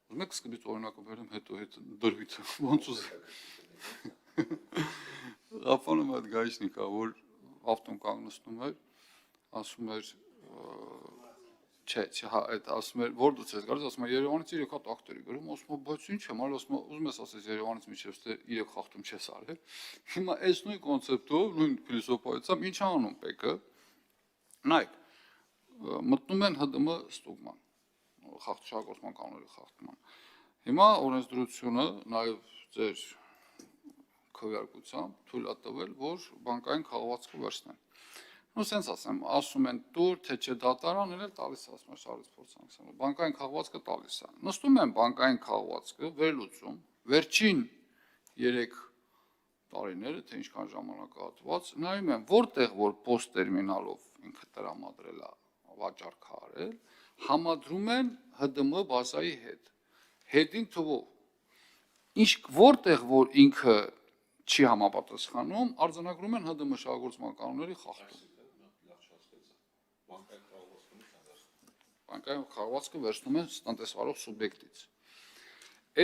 [SPEAKER 5] Ուզում եք սկզբից օրինակը բերեմ, հետո հետ դրվիթը, ոնց ուզեք։ Կապանը մի հատ գայիշնիկ է, որ ավտոն կանգնեցնում էր, ասում էր, չէ, հա, այդ ասում էր, որ դուք ես գալիս, ասում է Երևանից 3 հատ ակտերի գրում, ասում է, բայց ինչ եմ, ասում է, ուզում ես ասես Երևանից միջև թե 3 խախտում չես արել։ Հիմա այս նույն կոնցեպտով, նույն փիլիսոփայությամբ ինչ անում ՊԿ։ Նայեք, մտնում են ՀԴՄ ստուգման, շահագործման կանոնների խախտման։ Հիմա օրենսդրությունը նաև ձեր քվեարկությամբ թույլ է տվել, որ բանկային քաղաքացիքը վերցնեն։ Ну սենց ասում են դուր, թե չէ դատարան էլ տալիս է, ասում է շարից փորձանք, բանկային քաղաքացիքը տալիս է։ Նստում են բանկային քաղաքացիքը, վերլուծում, վերջին 3 տարիները, թե ինչքան ժամանակահատված, նայում են, որտեղ որ post տերմինալով ինքը տրամադրել է վաճառք արել, համադրում են ՀԴՄ բազայի հետ։ Հետին թվով։ Ինչ որտեղ որ ինքը չի համապատասխանում, արձանագրում են ՀԴՄ շահագործման կանոնների խախտում։ Բանկային քաղաքացիքը վերցնում են տնտեսվարող սուբյեկտից։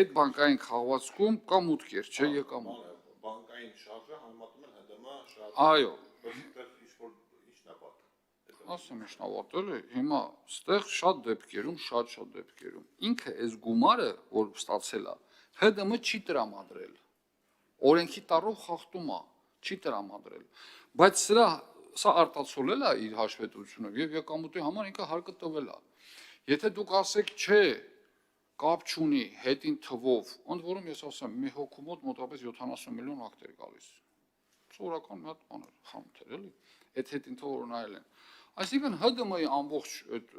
[SPEAKER 5] Այդ բանկային քաղաքացիքում կա մուտքեր, չէ, եկամուտ։
[SPEAKER 1] Պետակային շարժը համեմատում են ՀԴՄ շարժը։
[SPEAKER 5] Այո,
[SPEAKER 1] Ինչ-որ ի՞նչն է պատը։
[SPEAKER 5] ասեմ ինչ նավատել է, հիմա ստեղ շատ դեպքերում ինքը այս գումարը, որ ստացել է, ՀԴՄ չի տրամադրել։ Օրենքի տառով խախտում է, չի տրամադրել։ Բայց սա արտացոլել է իր հաշվետվությունով եւ եկամուտի համար ինքը հարկը տվել է։ Եթե դուք ասեք, չէ, կապ չունի հետին թվով, ընդ որում ես ասեմ, մի հոգու մոտ մոտավորապես 70 միլիոն ակտ էր գալիս։ Սովորական մի հատ բան էր, խանութ էր, էլի։ Այդ հետին թվով նայել են։ Այսինքն ՀԴՄ-ի ամբողջ այդ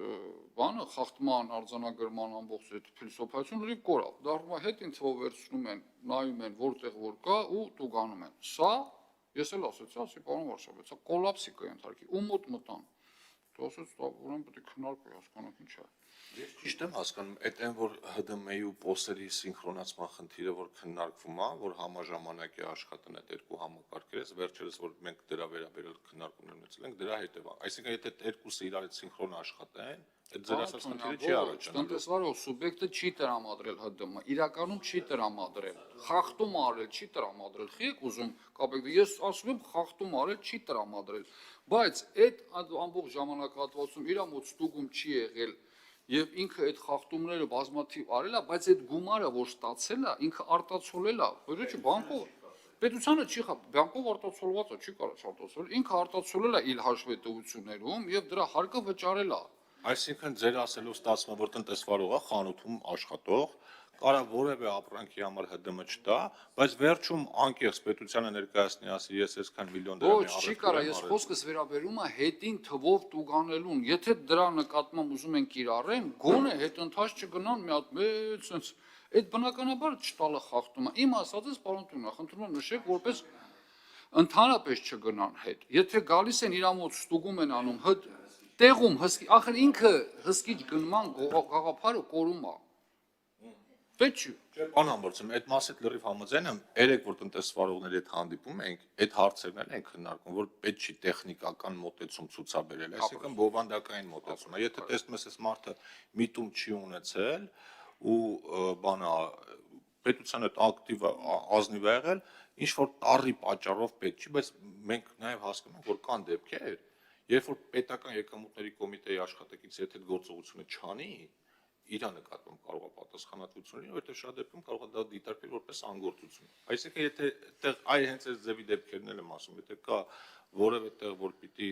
[SPEAKER 5] բանը խախտման, արձանագրման ամբողջ այդ փիլիսոփայությունը լրիվ կորավ։ Դառնում է հետին թվով վերցնում են, նայում են որտեղ որ կա ու տուգանում են։ Սա ես էլ ասացի, ասի պարոն Վարշավետ, սա կոլապսի կընթարկի։ Ու մոտ մտան։ Դու ասես, ուրեմն պետք է քննարկվի, հասկանանք ինչ է։
[SPEAKER 1] Ես ճիշտ եմ հասկանում, այդ այն որ ՀԴՄ-ի ու պոստերի սինխրոնացման խնդիրը որ քննարկվում է, որ համաժամանակի աշխատեն այդ երկու համակարգերից, վերջերս որ մենք դրա վերաբերյալ քննարկումներ ունեցել ենք, դրա հետևանք։ Այսինքն եթե այդ երկուսը իրարից սինխրոն աշխատեն, այդ ձեր ասած խնդիրը չի առաջանալու։
[SPEAKER 5] Տնտեսվարող սուբյեկտը չի տրամադրել ՀԴՄ, իրականում չի տրամադրել։ Խախտում արել, չի տրամադրել։ Խիեք ուզում կապեք, ես ասում եմ խախտում արել, չի տրամադրել։ Բայց այդ ամբողջ ժամանակահատվածում իր մոտ ստուգում չի եղել եւ ինքը այդ խախտումները բազմաթիվ արել է, բայց այդ գումարը, որ ստացել է, ինքը արտացոլել է, որը բանկով պետությանը չի բանկով արտացոլված է, չի կարող արտացոլել, ինքը արտացոլել է իր հաշվետվություններում եւ դրա հարկը վճարել է։
[SPEAKER 1] Այսինքն ձեր ասելով ստացվում է, որ տնտեսվարողը խանութում աշխատող կարա որևէ ապրանքի համար ՀԴՄ չտա, բայց վերջում անկեղծ պետությանը ներկայացնի, ասի ես այսքան միլիոն դրամի
[SPEAKER 5] Ոչ, չի կարա, ես խոսքս վերաբերում է հետին թվով տուգանելուն։ Եթե դրա նկատմամբ ուզում են կիրառեն, գոնե հետընթաց չգնան մի հատ մեծ sense այդ բնականաբար չտալը խախտում է։ Իմ ասածս, պարոն Տունա, խնդրում եմ նշեք, որպես ընդհանրապես չգնան հետ։ Եթե գալիս են իր մոտ ստուգում են անում տեղում հսկի, ախր ինքը հսկիչ գնման գաղափարը կորում է։ Պետք չի։
[SPEAKER 1] Պարոն Համբարձում, այդ մասը լրիվ համաձայն եմ, երեք որ տնտեսվարողների հետ հանդիպում ենք, այդ հարցերն են քննարկում, որ պետք չի տեխնիկական մոտեցում ցուցաբերել, այսինքն բովանդակային մոտեցում է։ Եթե տեսնում ես, այս մարդը միտում չի ունեցել ու բանա պետության այդ ակտիվը ազնիվ է եղել, ինչ որ տարի պատճառով պետք չի, բայց մենք նաև հասկանում ենք, որ կան դեպքեր, երբ որ պետական եկամուտների կոմիտեի աշխատակից եթե այդ գործողությունը չանի, իր նկատմամբ կարող է պատասխանատվություն լինի, որովհետև շատ դեպքում կարող է դա դիտարկվել որպես անգործություն։ Այսինքն եթե այդտեղ այ հենց այս ձևի դեպքերն եմ ասում, եթե կա որևէ տեղ, որ պիտի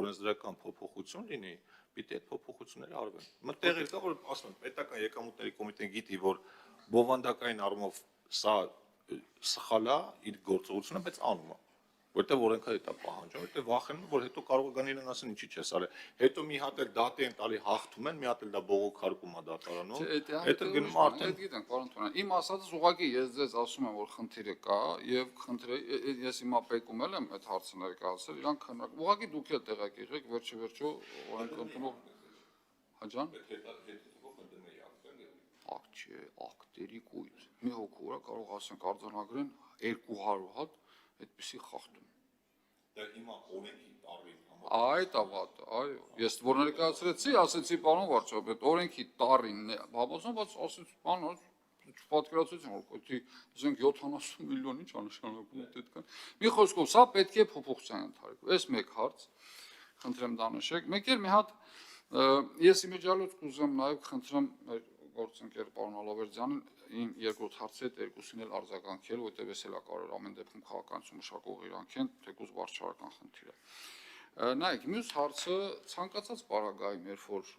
[SPEAKER 1] օրենսդրական փոփոխություն լինի, պիտի այդ փոփոխությունները արվեն։ Մտեղ էլ կա, որ ասում եմ, պետական եկամուտների կոմիտեն գիտի, որ բովանդակային առումով սա սխալ է իր գործողությունը, բայց անում է։ Որտեղ օրենքը դա պահանջում, որտեղ վախենում, որ հետո կարող է գան իրեն ասեն ինչի՞ չես արել։ Հետո մի հատ էլ դատի են տալի, հաղթում են, մի հատ էլ դա բողոքարկում է դատարանում։ Հետո գնում արդեն
[SPEAKER 5] գիտենք, պարոն Տոնյան, իմ ասածս ուղղակի ես ձեզ ասում եմ, որ խնդիրը կա եւ խնդիրը ես հիմա պեկում եմ այդ հարցը ներկայացրել, իրանք քննարկում։ Ուղղակի դուք էլ տեղակ եղեք, վերջո օրենք ընդունող հաջան։ Ակտ չէ, ակտերի կույտ։ Մի հոգու վրա կարող ասենք արձանագրեն 200 հատ այդպիսի խախտում։
[SPEAKER 1] դա հիմա օրենքի տառի
[SPEAKER 5] Այդ ավատ, այո։ Ես որ ներկայացրեցի, ասեցի պարոն Վարչապետ, օրենքի տառին համոզում, բայց ասեցի բան, չպատկերացրեցի, որ դա ասենք 70 միլիոն ինչ անշանակում է այդքան։ Մի խոսքով, սա պետք է փոփոխության ենթարկվի։ Այս մեկ հարց, խնդրեմ դա նշեք։ Մեկ էլ մի հատ ես իմիջիալոց կուզեմ նաև խնդրեմ գործընկեր պարոն Ալավերդյանին երկրորդ հարցի հետ երկուսին էլ արձագանքել, որտեղ ես էլ կարող ամեն դեպքում քաղաքականություն մշակող իրանք են, թեկուզ վարչարական խնդիր է։ Նայեք, մյուս հարցը ցանկացած պարագայում, երբ որ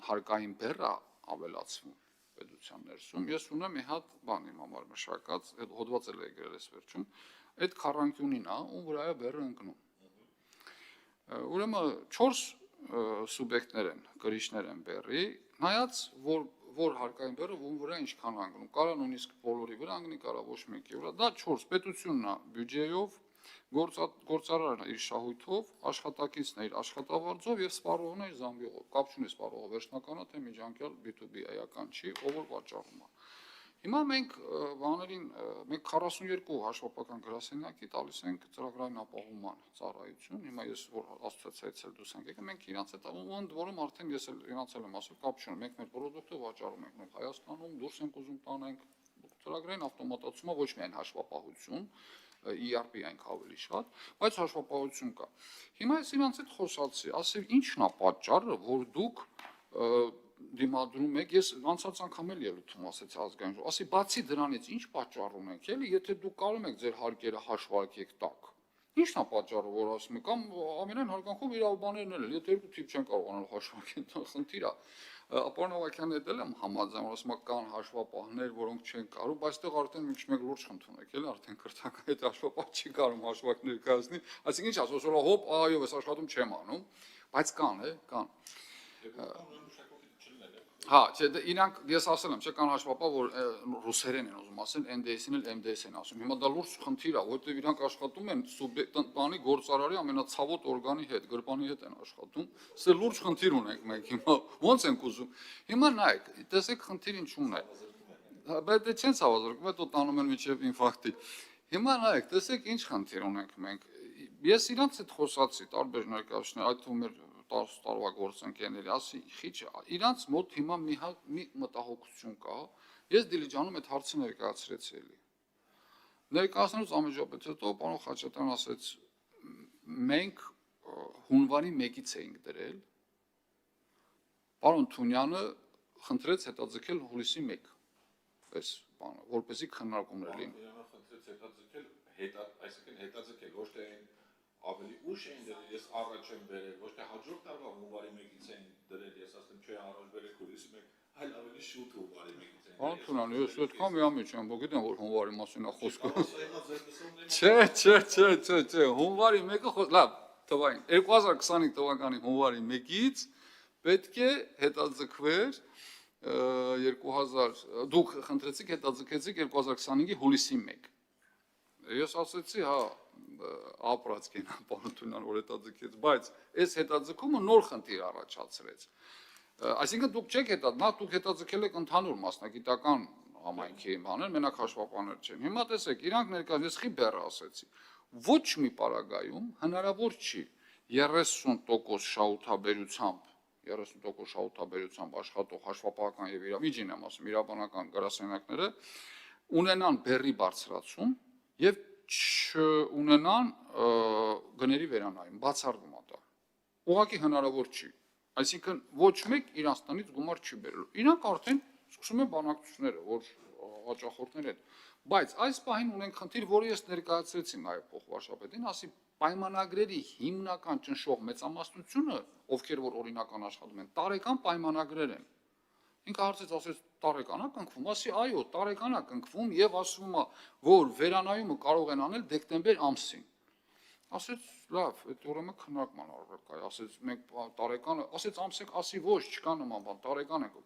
[SPEAKER 5] հարկային բեռը ավելացվում պետության ներսում, ես ունեմ մի հատ բան իմ համար մշակած, այդ հոդվածը էլ է գրել ես վերջում, այդ քառանկյունին է, ում վրա է բեռը ընկնում։ Ուրեմն 4 սուբյեկտներ են, կրիչներ են բեռի, նայած որ հարկային բեռը ում վրա ինչքան անգնում, կարա նույնիսկ բոլորի վրա անգնի, կարա ոչ մեկի վրա, դա 4 պետությունն է բյուջեով, գործարարն է իր շահույթով, աշխատակիցն է իր աշխատավարձով եւ սպառողն է իր զամբյուղով, կապ չունի սպառողը վերջնականա թե միջանկյալ B2B էական չի, ով որ վաճառում է։ Հիմա մենք բաներին մենք 42 հաշվապահական գրասենյակի տալիս ենք ծրագրային ապահովման ծառայություն, հիմա ես որ ասոցիացիայից էլ դուրս ենք եկել, մենք իրանց հետ ընդ որում արդեն ես էլ իրանց էլ եմ ասել, կապ չունի, մենք մեր պրոդուկտը վաճառում ենք մենք Հայաստանում, դուրս ենք ուզում տանենք, Ծրագրային ավտոմատացումը ոչ միայն հաշվապահություն, ERP-ային ավելի շատ, բայց հաշվապահություն կա։ Հիմա ես իրանց հետ խոսացի, ասել ինչն է պատճառը, որ դուք դիմադրում եք, ես անցած անգամ էլ ելույթում ասեցի ազգային ժողով, ասի բացի դրանից ինչ պատճառ ունենք, էլի, եթե դուք կարող եք ձեր հարկերը հաշվարկեք տակ։ Ինչն է պատճառը, որ ասում եք, կամ ամենայն հարգանքով իրավ բաներն էլ, եթե երկու թիվ չեն կարողանալ հաշվարկել, խնդիր է։ Պարոն Ավագյանի հետ էլ եմ համաձայն, որ ասում եք կան հաշվապահներ, որոնք չեն կարող, բայց այդտեղ արդեն մեկ լուրջ խնդրում եք, էլի, արդեն քրթական հետ հաշվապահ չի կարող հաշվարկ ներկայացնի, այսինքն ինչ ասում, որ հոп, այո, այս աշխատում չեմ անում, բայց կան, կան։ Հա, չէ, իրանք ես ասել եմ, չէ, կան հաշվապահ, որ ռուսերեն են ուզում ասել, NDS-ին էլ MDS են ասում։ Հիմա դա լուրջ խնդիր է, որովհետև իրանք աշխատում են բանի գործարարի ամենացավոտ օրգանի հետ, գրպանի հետ են աշխատում։ Սա լուրջ խնդիր ունենք մենք հիմա։ Ո՞նց ենք ուզում։ Հիմա նայեք, տեսեք խնդիր ինչու՞մն է։ Բայց դե չեն ցավազրկում, հետո տանում են միջև ինֆարկտի։ Հիմա նայեք, տեսեք ինչ խնդիր ունենք մենք։ Ես իրանց հետ խոսացի, տարբեր ներկայացուցիչներ, այդ թվում էր 10 տարվա գործընկերների, ասի, խիչ, իրանց մոտ հիմա մի մտահոգություն կա, ես Դիլիջանում այդ հարցը ներկայացրեցի էլի։ Ներկայացնելուց անմիջապես հետո պարոն Խաչատրյան ասեց, մենք հունվարի 1-ից էինք դրել, պարոն Թունյանը խնդրեց հետաձգել հուլիսի 1, այս բանը, որպեսզի քննարկումներ լինեն։
[SPEAKER 1] Խնդրեց հետաձգել, այսինքն հետաձգել, ոչ թե ավելի ուշ էին դրել, ես առաջ եմ բերել, ոչ թե հաջորդ տարվա հունվարի 1-ից էին դրել, ես ասեմ, չէ, առաջ բերել հուլիսի 1, այլ ավելի շուտ հունվարի 1-ից էին։
[SPEAKER 5] Պարոն Թունյան, ես այդքան միամիջ եմ, գիտեմ, որ հունվարի մասին է խոսքը։ Չէ, հունվարի 1-ը լավ, թվային, 2025 թվականի հունվարի 1-ից պետք է հետաձգվեր 2000, դուք խնդրեցիք հետաձգեցիք 2025-ի հուլիսի 1։ Ես ասեցի, հա, ապրած կենա պարոն Թունյան, որ հետաձգեց, բայց այս հետաձգումը նոր խնդիր առաջացրեց։ Այսինքն դուք չեք դուք հետաձգել եք ընդհանուր մասնագիտական համայնքի բաներ, մենակ հաշվապահներ չեն։ Հիմա տեսեք, իրանք ներկայացրած, ես խի բեռը ասեցի, ոչ մի պարագայում հնարավոր չի 30% շահութաբերությամբ աշխատող հաշվապահական եւ միջին եմ ասում, իրավաբանական գրասենյակները ունենան բեռի բարձրացում եւ չունենան գների վերանայում, բացառվում է դա։ Ուղղակի հնարավոր չի։ Այսինքն ոչ մեկ իրանց տնից գումար չի բերելու։ Իրանք արդեն սկսում են բանակցությունները, որ հաճախորդներ են։ Բայց այս պահին ունենք խնդիր, որը ես ներկայացրեցի նաև փոխվարշապետին, ասի պայմանագրերի հիմնական ճնշող մեծամասնությունը, ովքեր որ օրինական աշխատում են, տարեկան պայմանագրեր են։ Ինքը հարցեց, ասեց տարեկան է կնքվում, ասի այո, տարեկան է կնքվում եւ ասվում է, որ վերանայումը կարող են անել դեկտեմբեր ամսին։ Ասեց լավ, այդ ուրեմն քննարկման առարկա է, ասեց մենք տարեկանը, ասեց ամսեք, ասի ոչ, չկա նման բան, տարեկան ենք։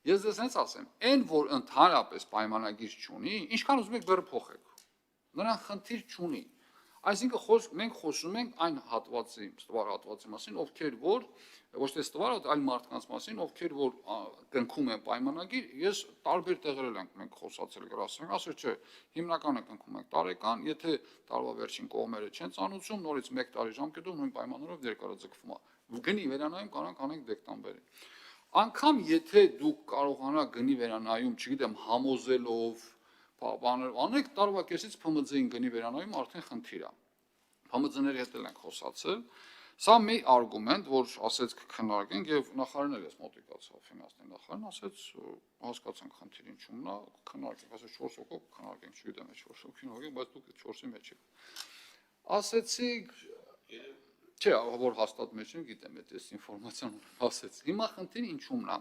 [SPEAKER 5] Ես դες հենց ասեմ, այն որ ընդհանրապես պայմանագիր չունի, ինչքան ուզում եք բեռը փոխեք։ Նրան խնդիր չունի։ Այսինքն մենք խոսում ենք այն հատվածի, ստվար հատվածի մասին, ովքեր որ ոչ թե ստվար, այլ մարդկանց մասին, ովքեր որ կնքում են պայմանագիր, ես տարբեր տեղերել ենք մենք խոսացել գրասենյակ, ասել չէ, հիմնականը կնքում ենք տարեկան, եթե տարվա վերջին կողմերը չեն ծանուցում, նորից 1 տարի ժամկետով նույն պայմաններով երկարաձգվում է։ Գնի վերանայում կանանք անենք դեկտեմբերին։ Անկամ եթե դուք կարողանաք գնի վերանայում, չգիտեմ, համոզելով, բաներ անեք, տարվա կեսից ՓՄԶ-ին գնի վերանայում արդեն խնդիր է։ ՓՄԶ-ների հետ էլ ենք խոսացել։ Սա մի արգումենտ, որ ասեց կքննարկենք եւ նախարարն էլ էս մոտիկացավ ֆինանսների նախարարն, ասեց հասկացանք խնդիրը ինչու՞մն է, քննարկենք, ասեց 4 հոգով քննարկենք, չգիտեմ, 4 հոգին հոգի, բայց դուք 4-ի մեջ եք։ Ասեցիք չէ, որ հաստատ մեջ եմ, գիտեմ, այդ ինֆորմացիան ասեց։ Հիմա խնդիրը ինչու՞մն է։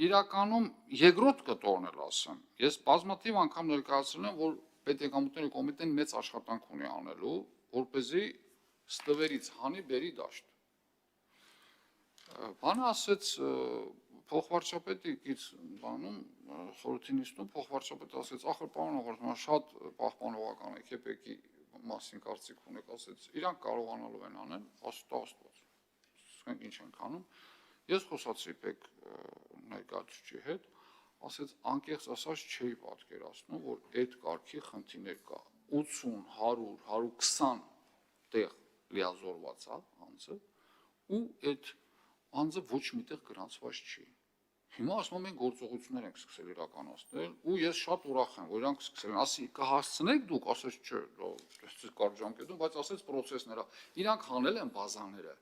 [SPEAKER 5] Իրականում երկրորդ կտորն էլ ասեմ։ Ես բազմաթիվ անգամ ներկայացրել եմ, որ պետեկամուտների կոմիտեն մեծ աշխատանք ունի անելու, որպեսզի ստվերից հանի բերի դաշտ։ Բանը ասեց փոխվարչապետի գից բանում խորհրդի նիստում փոխվարչապետը ասեց, ախր պարոն Ավագյան, շատ պահպանողական եք, ԵՊԵԿ-ի մասին կարծիք ունեք, ասեց, իրանք կարողանալու են անել, Աստված։ Ասենք ինչ ենք անում։ Ես խոսացի ՊԵԿ ներկայացուցիչի հետ, ասեց անկեղծ ասած չէի պատկերացնում, որ այդ կարգի խնդիրներ կա 80, 100, 120 տեղ լիազորված է անձը ու այդ անձը ոչ միտեղ գրանցված չի։ Հիմա ասում եմ գործողություններ ենք սկսել իրականացնել ու ես շատ ուրախ եմ, որ իրանք սկսել են, ասի կհասցնեք դուք, ասես չէ, դա կարճ ժամկետում, բայց ասես process-ները, իրանք հանել են բազաները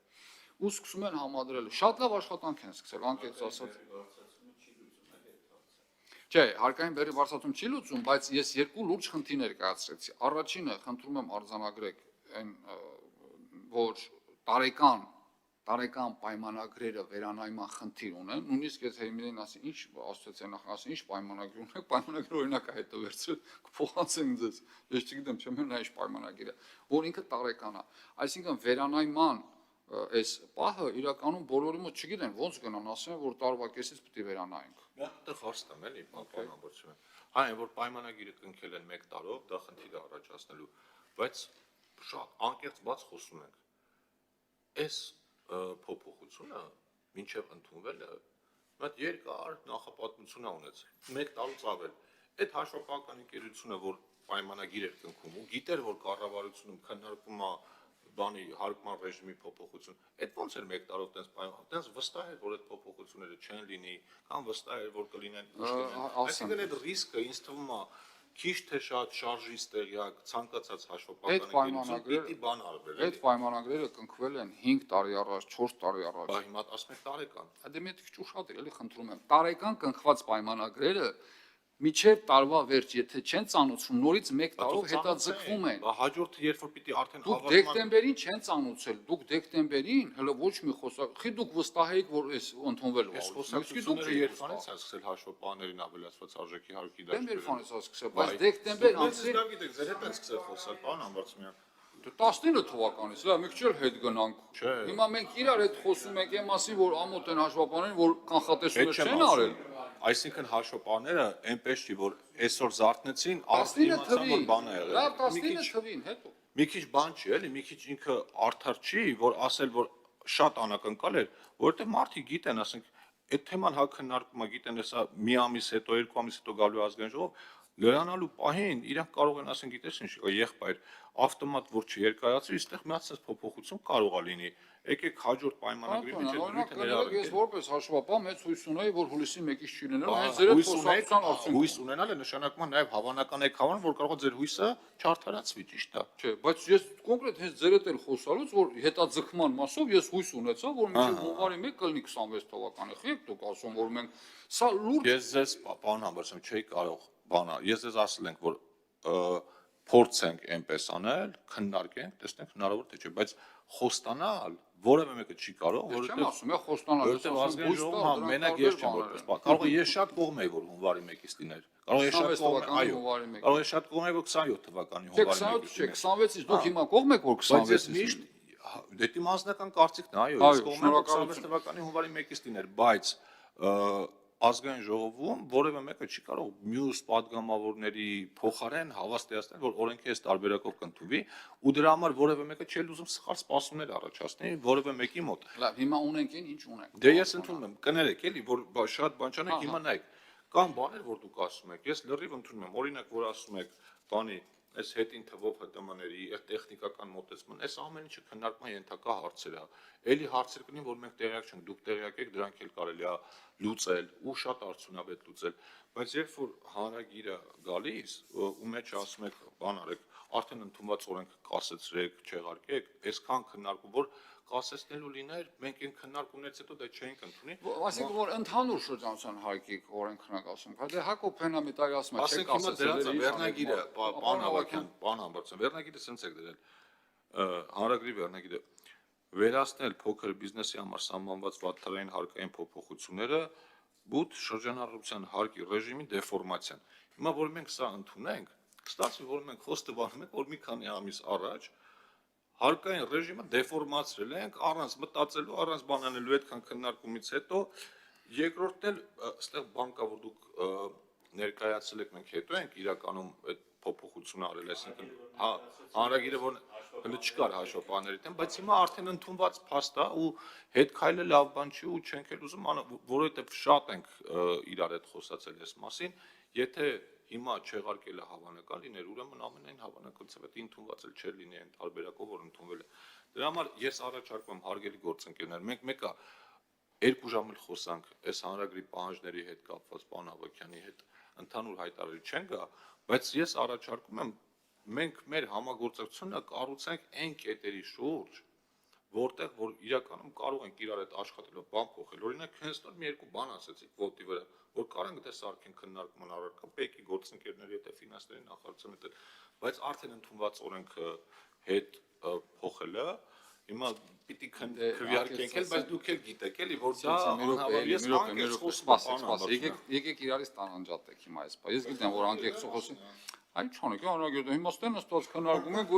[SPEAKER 5] ու սկսում են համադրել։ Շատ լավ աշխատանք են սկսել, անկեղծ ասած։ Չէ, հարկային բեռի բարձրացում չի լուծում, բայց ես երկու լուրջ խնդիրներ կայացրեցի։ Առաջինը խնդրում եմ արձանագրեք այն, որ տարեկան պայմանագրերը վերանայման խնդիր ունեն, նույնիսկ եթե իմին ասի, ինչ ասոցիացիա նախասի, ինչ պայմանագիր ունեք, պայմանագրը օրինակ է հետո վերցրել, կփոխանցենք ձեզ։ Ես չգիտեմ, չեմ հենց ինչ պայմանագիր է, որ ինքը տարեկան է։ Այսինքն վերանայման այս պահը իրականում բոլորը չգիտեն ոնց գնան, ասեն, որ տարվա կեսից պետք է վերանայենք։
[SPEAKER 1] Դա խորս տամ էլի, պայմանավորություն։ Այն որ պայմանագիրը կնքել են 1 տարով, դա խնդիր է առաջացնելու, բայց շատ անկեղծ բաց խոսում ենք։ Այս փոփոխությունը մինչև ընդունվելը մոտ երկար նախապատմություն է ունեցել 1 տարուց ավել այդ հաշվապահական ընկերությունը որ պայմանագիր էր կնքում ու գիտեր որ կառավարությունում քննարկում է բանի հարկման ռեժիմի փոփոխություն այդ ոնց էր 1 տարով տես պայման տես վստահ էր որ այդ փոփոխությունները չեն լինի կամ վստահ էր որ կլինեն այսինքն այդ ռիսկը ինձ թվում է քիչ թե շատ շարժից տեղյակ ցանկացած հաշվապահական ընկերություն բան արվել
[SPEAKER 5] Այդ պայմանագրերը կնքվել են 5 տարի առաջ, 4 տարի առաջ։
[SPEAKER 1] Բա հիմա ասում եք տարեկան։
[SPEAKER 5] Դե մի քիչ ուշադիր էլի խնդրում եմ։ Տարեկան կնքված պայմանագրերը միջև տարվա վերջ, եթե չեն ծանուցվում, նորից 1 տարով հետաձգվում են։
[SPEAKER 1] Բա հաջորդը երբ որ պիտի արդեն
[SPEAKER 5] Դուք դեկտեմբերին չեն ծանուցել, դուք դեկտեմբերին հələ ոչ մի խոսակ, խի դուք վստահ եք, որ այս ընդունվելու է։
[SPEAKER 1] խոսակցությունները երբանից է սկսել հաշվապահներին ավելացված արժեքի հարկի դաշտը։
[SPEAKER 5] Դեկտեմբերից է սկսել, բայց դեկտեմբեր ամսին
[SPEAKER 1] Դուք գիտեք, ձեր հետ են սկսել խոսալ, պարոն Համբարձումյան։
[SPEAKER 5] 19 թվականից, լավ, մի քիչ էլ հետ գնանք։
[SPEAKER 1] Չէ։
[SPEAKER 5] Հիմա մենք իրար հետ խոսում ենք այն մասին, որ ամոթ են հաշվապահներին, որ կանխատեսումներ չեն արել։
[SPEAKER 1] Այսինքն հաշվապահները այնպես չի, որ այսօր զարթնեցին,
[SPEAKER 5] 19
[SPEAKER 1] իմացան, որ բան է եղել։
[SPEAKER 5] Լավ, 19 թվին, հետո։
[SPEAKER 1] Մի քիչ բան չի, էլի, մի քիչ ինքը արդար չի, որ ասել, որ շատ անակնկալ էր, որովհետև մարդիկ գիտեն, ասենք, այդ թեման հա քննարկում է, գիտեն, հեսա մի ամիս հետո, 2 ամիս հետո գալու ազգային ժողով, լրանալու պահին իրանք կարող են ասեն, գիտես ինչ, եղբայր, ավտոմատ որ չերկայացվի, այստեղ մի հատ փոփոխություն կարող է լինի։ Եկեք հաջորդ պայմանագրի մեջ դրույթը ներառենք։
[SPEAKER 5] Ես որպես հաշվապահ մեծ հույս ունեի, որ հուլիսի 1-ից չի լինելու, հենց ձեր խոսակցության արդյունքում։
[SPEAKER 1] Հույս ունենալը նշանակում է նաև հավանական եք հավան, որ կարող է ձեր հույսը չարդարացվի, ճիշտ է։
[SPEAKER 5] Չէ, բայց ես կոնկրետ հենց ձեր հետ էլ խոսալուց, որ հետաձգման մասով ես հույս ունեցա, որ մինչև հունվարի 1 կլինի 26 թվականը։ Խիղճ դուք ասում, որ մենք սա լուրջ
[SPEAKER 1] Ես ձեզ պարոն Համբարձում չէի կարող բանա։ Ես ձեզ ասել ենք, որ փորձենք այնպես անել, քննարկենք, տեսնենք հնարավոր թե չէ, բայց խոստանալ որևէ մեկը չի կարող,
[SPEAKER 5] չեմ ասում, է խոստանալ,
[SPEAKER 1] որովհետև ազգային ժողովը մենակ ես չեմ որպես բան։ Կարող է ես շատ կողմ եի, որ հունվարի 1-ից լիներ։ Կարող է շատ կողմ, այո։ Կարող է շատ կողմ եի, որ 27 թվականի հունվարի 1-ից։
[SPEAKER 5] Չէ, 26-ից դուք հիմա կողմ եք, որ 26-ից լինի։
[SPEAKER 1] Դե իմ անձնական կարծիքն է, այո, ես կողմ եմ 26 թվականի հունվարի 1-ից լիներ, բայց ազգային ժողովում որևէ մեկը չի կարող մյուս падգամավորների փոխարեն հավաստիացնել, որ օրենքի այս տարբերակով կընդունվի, ու դրա համար որևէ մեկը չի ուզում սխալ սպասումներ առաջացնի որևէ մեկի մոտ։
[SPEAKER 5] Լավ, հիմա ունենք ինչ ունենք։
[SPEAKER 1] Դե ես ընդունում եմ, կներեք էլի, որ շատ բան չանեք, հիմա նայեք։ Կան բաներ, որ դուք ասում եք, ես լրիվ ընդունում եմ, օրինակ, որ ասում եք, բանի այս հետին թվով ՀՏՄ-ների, այդ տեխնիկական մոտեցման, այս ամեն ինչը քննարկման ենթակա հարցեր է։ Էլի հարցեր կլինի, որ մենք տեղյակ չենք, դուք տեղյակ եք, դրանք էլ կարելի է լուծել ու շատ արդյունավետ լուծել։ Բայց երբ որ հանրագիրը գալիս ու մեջ ասում եք, բան արեք, արդեն ընդունված օրենք կասեցրեք, չեղարկեք, այսքան քննարկում, որ կասեցնելու լիներ, մենք այն քննարկումներից հետո դա չէինք ընդունի։
[SPEAKER 5] Այսինքն որ ընդհանուր շրջանցան հայկի օրենքն եք ասում, հա դե Հակոբ Փենամիտարի ասում է,
[SPEAKER 1] Ասենք հիմա դրանց վերնագիրը, պարոն Ավագյան, պարոն Համբարձում, վերնագիրը սենց եք դրել։ Հանրագրի վերնագիրը վերացնել փոքր բիզնեսի համար սահմանված վատթարային հարկային փոփոխությունները բութ շրջանառության հարկի ռեժիմի դեֆորմացիան։ Հիմա որ մենք սա ընդունենք, կստացվի որ մենք խոստովանում ենք, որ մի քանի ամիս առաջ հարկային ռեժիմը դեֆորմացրել ենք առանց մտածելու, առանց բանանելու այդքան քննարկումից հետո երկրորդն էլ այստեղ բան կա որ դուք ներկայացել եք մենք հետո ենք իրականում այդ փոփոխությունը արել, այսինքն հա հանրագիրը որ հələ չկար հաշվապահների դեմ, բայց հիմա արդեն ընդունված փաստ է ու հետ քայլը լավ բան չի ու չենք էլ ուզում, որովհետև շատ ենք իրար հետ խոսացել այս մասին, եթե հիմա չեղարկելը հավանական լիներ, ուրեմն ամենայն հավանականությամբ դա ընդունված էլ չէր լինի այն տարբերակով, որ ընդունվել է։ Դրա համար ես առաջարկում եմ հարգելի գործընկերներ, մենք մեկը 2 ժամ էլ խոսանք այս հանրագրի պահանջների հետ կապված պարոն Ավագյանի հետ ընդհանուր հայտարարի չեն գա, բայց ես առաջարկում եմ մենք մեր համագործակցությունը կառուցենք այն կետերի շուրջ, որտեղ որ իրականում կարող ենք իրար հետ աշխատելով բան փոխել։ Օրինակ հենց նոր մի երկու բան ասեցիք ոտի վրա, որ կարող ենք դե սարքեն քննարկման առարկա, պեկի գործընկերների հետ, ֆինանսների նախարարության հետ, բայց արդեն ընդունված օրենքը հետ փոխելը հիմա պիտի քվեարկենք էլ, բայց դուք էլ գիտեք էլի, որ դա անհավատալի է, անկեղծ խոսում
[SPEAKER 5] Եկեք իրարից տանջատեք հիմա այս բա։ Ես գիտեմ, որ անկեղծ խոսում Այ չունեք, հանրագիրը հիմա ստեն նստած քննարկում ենք,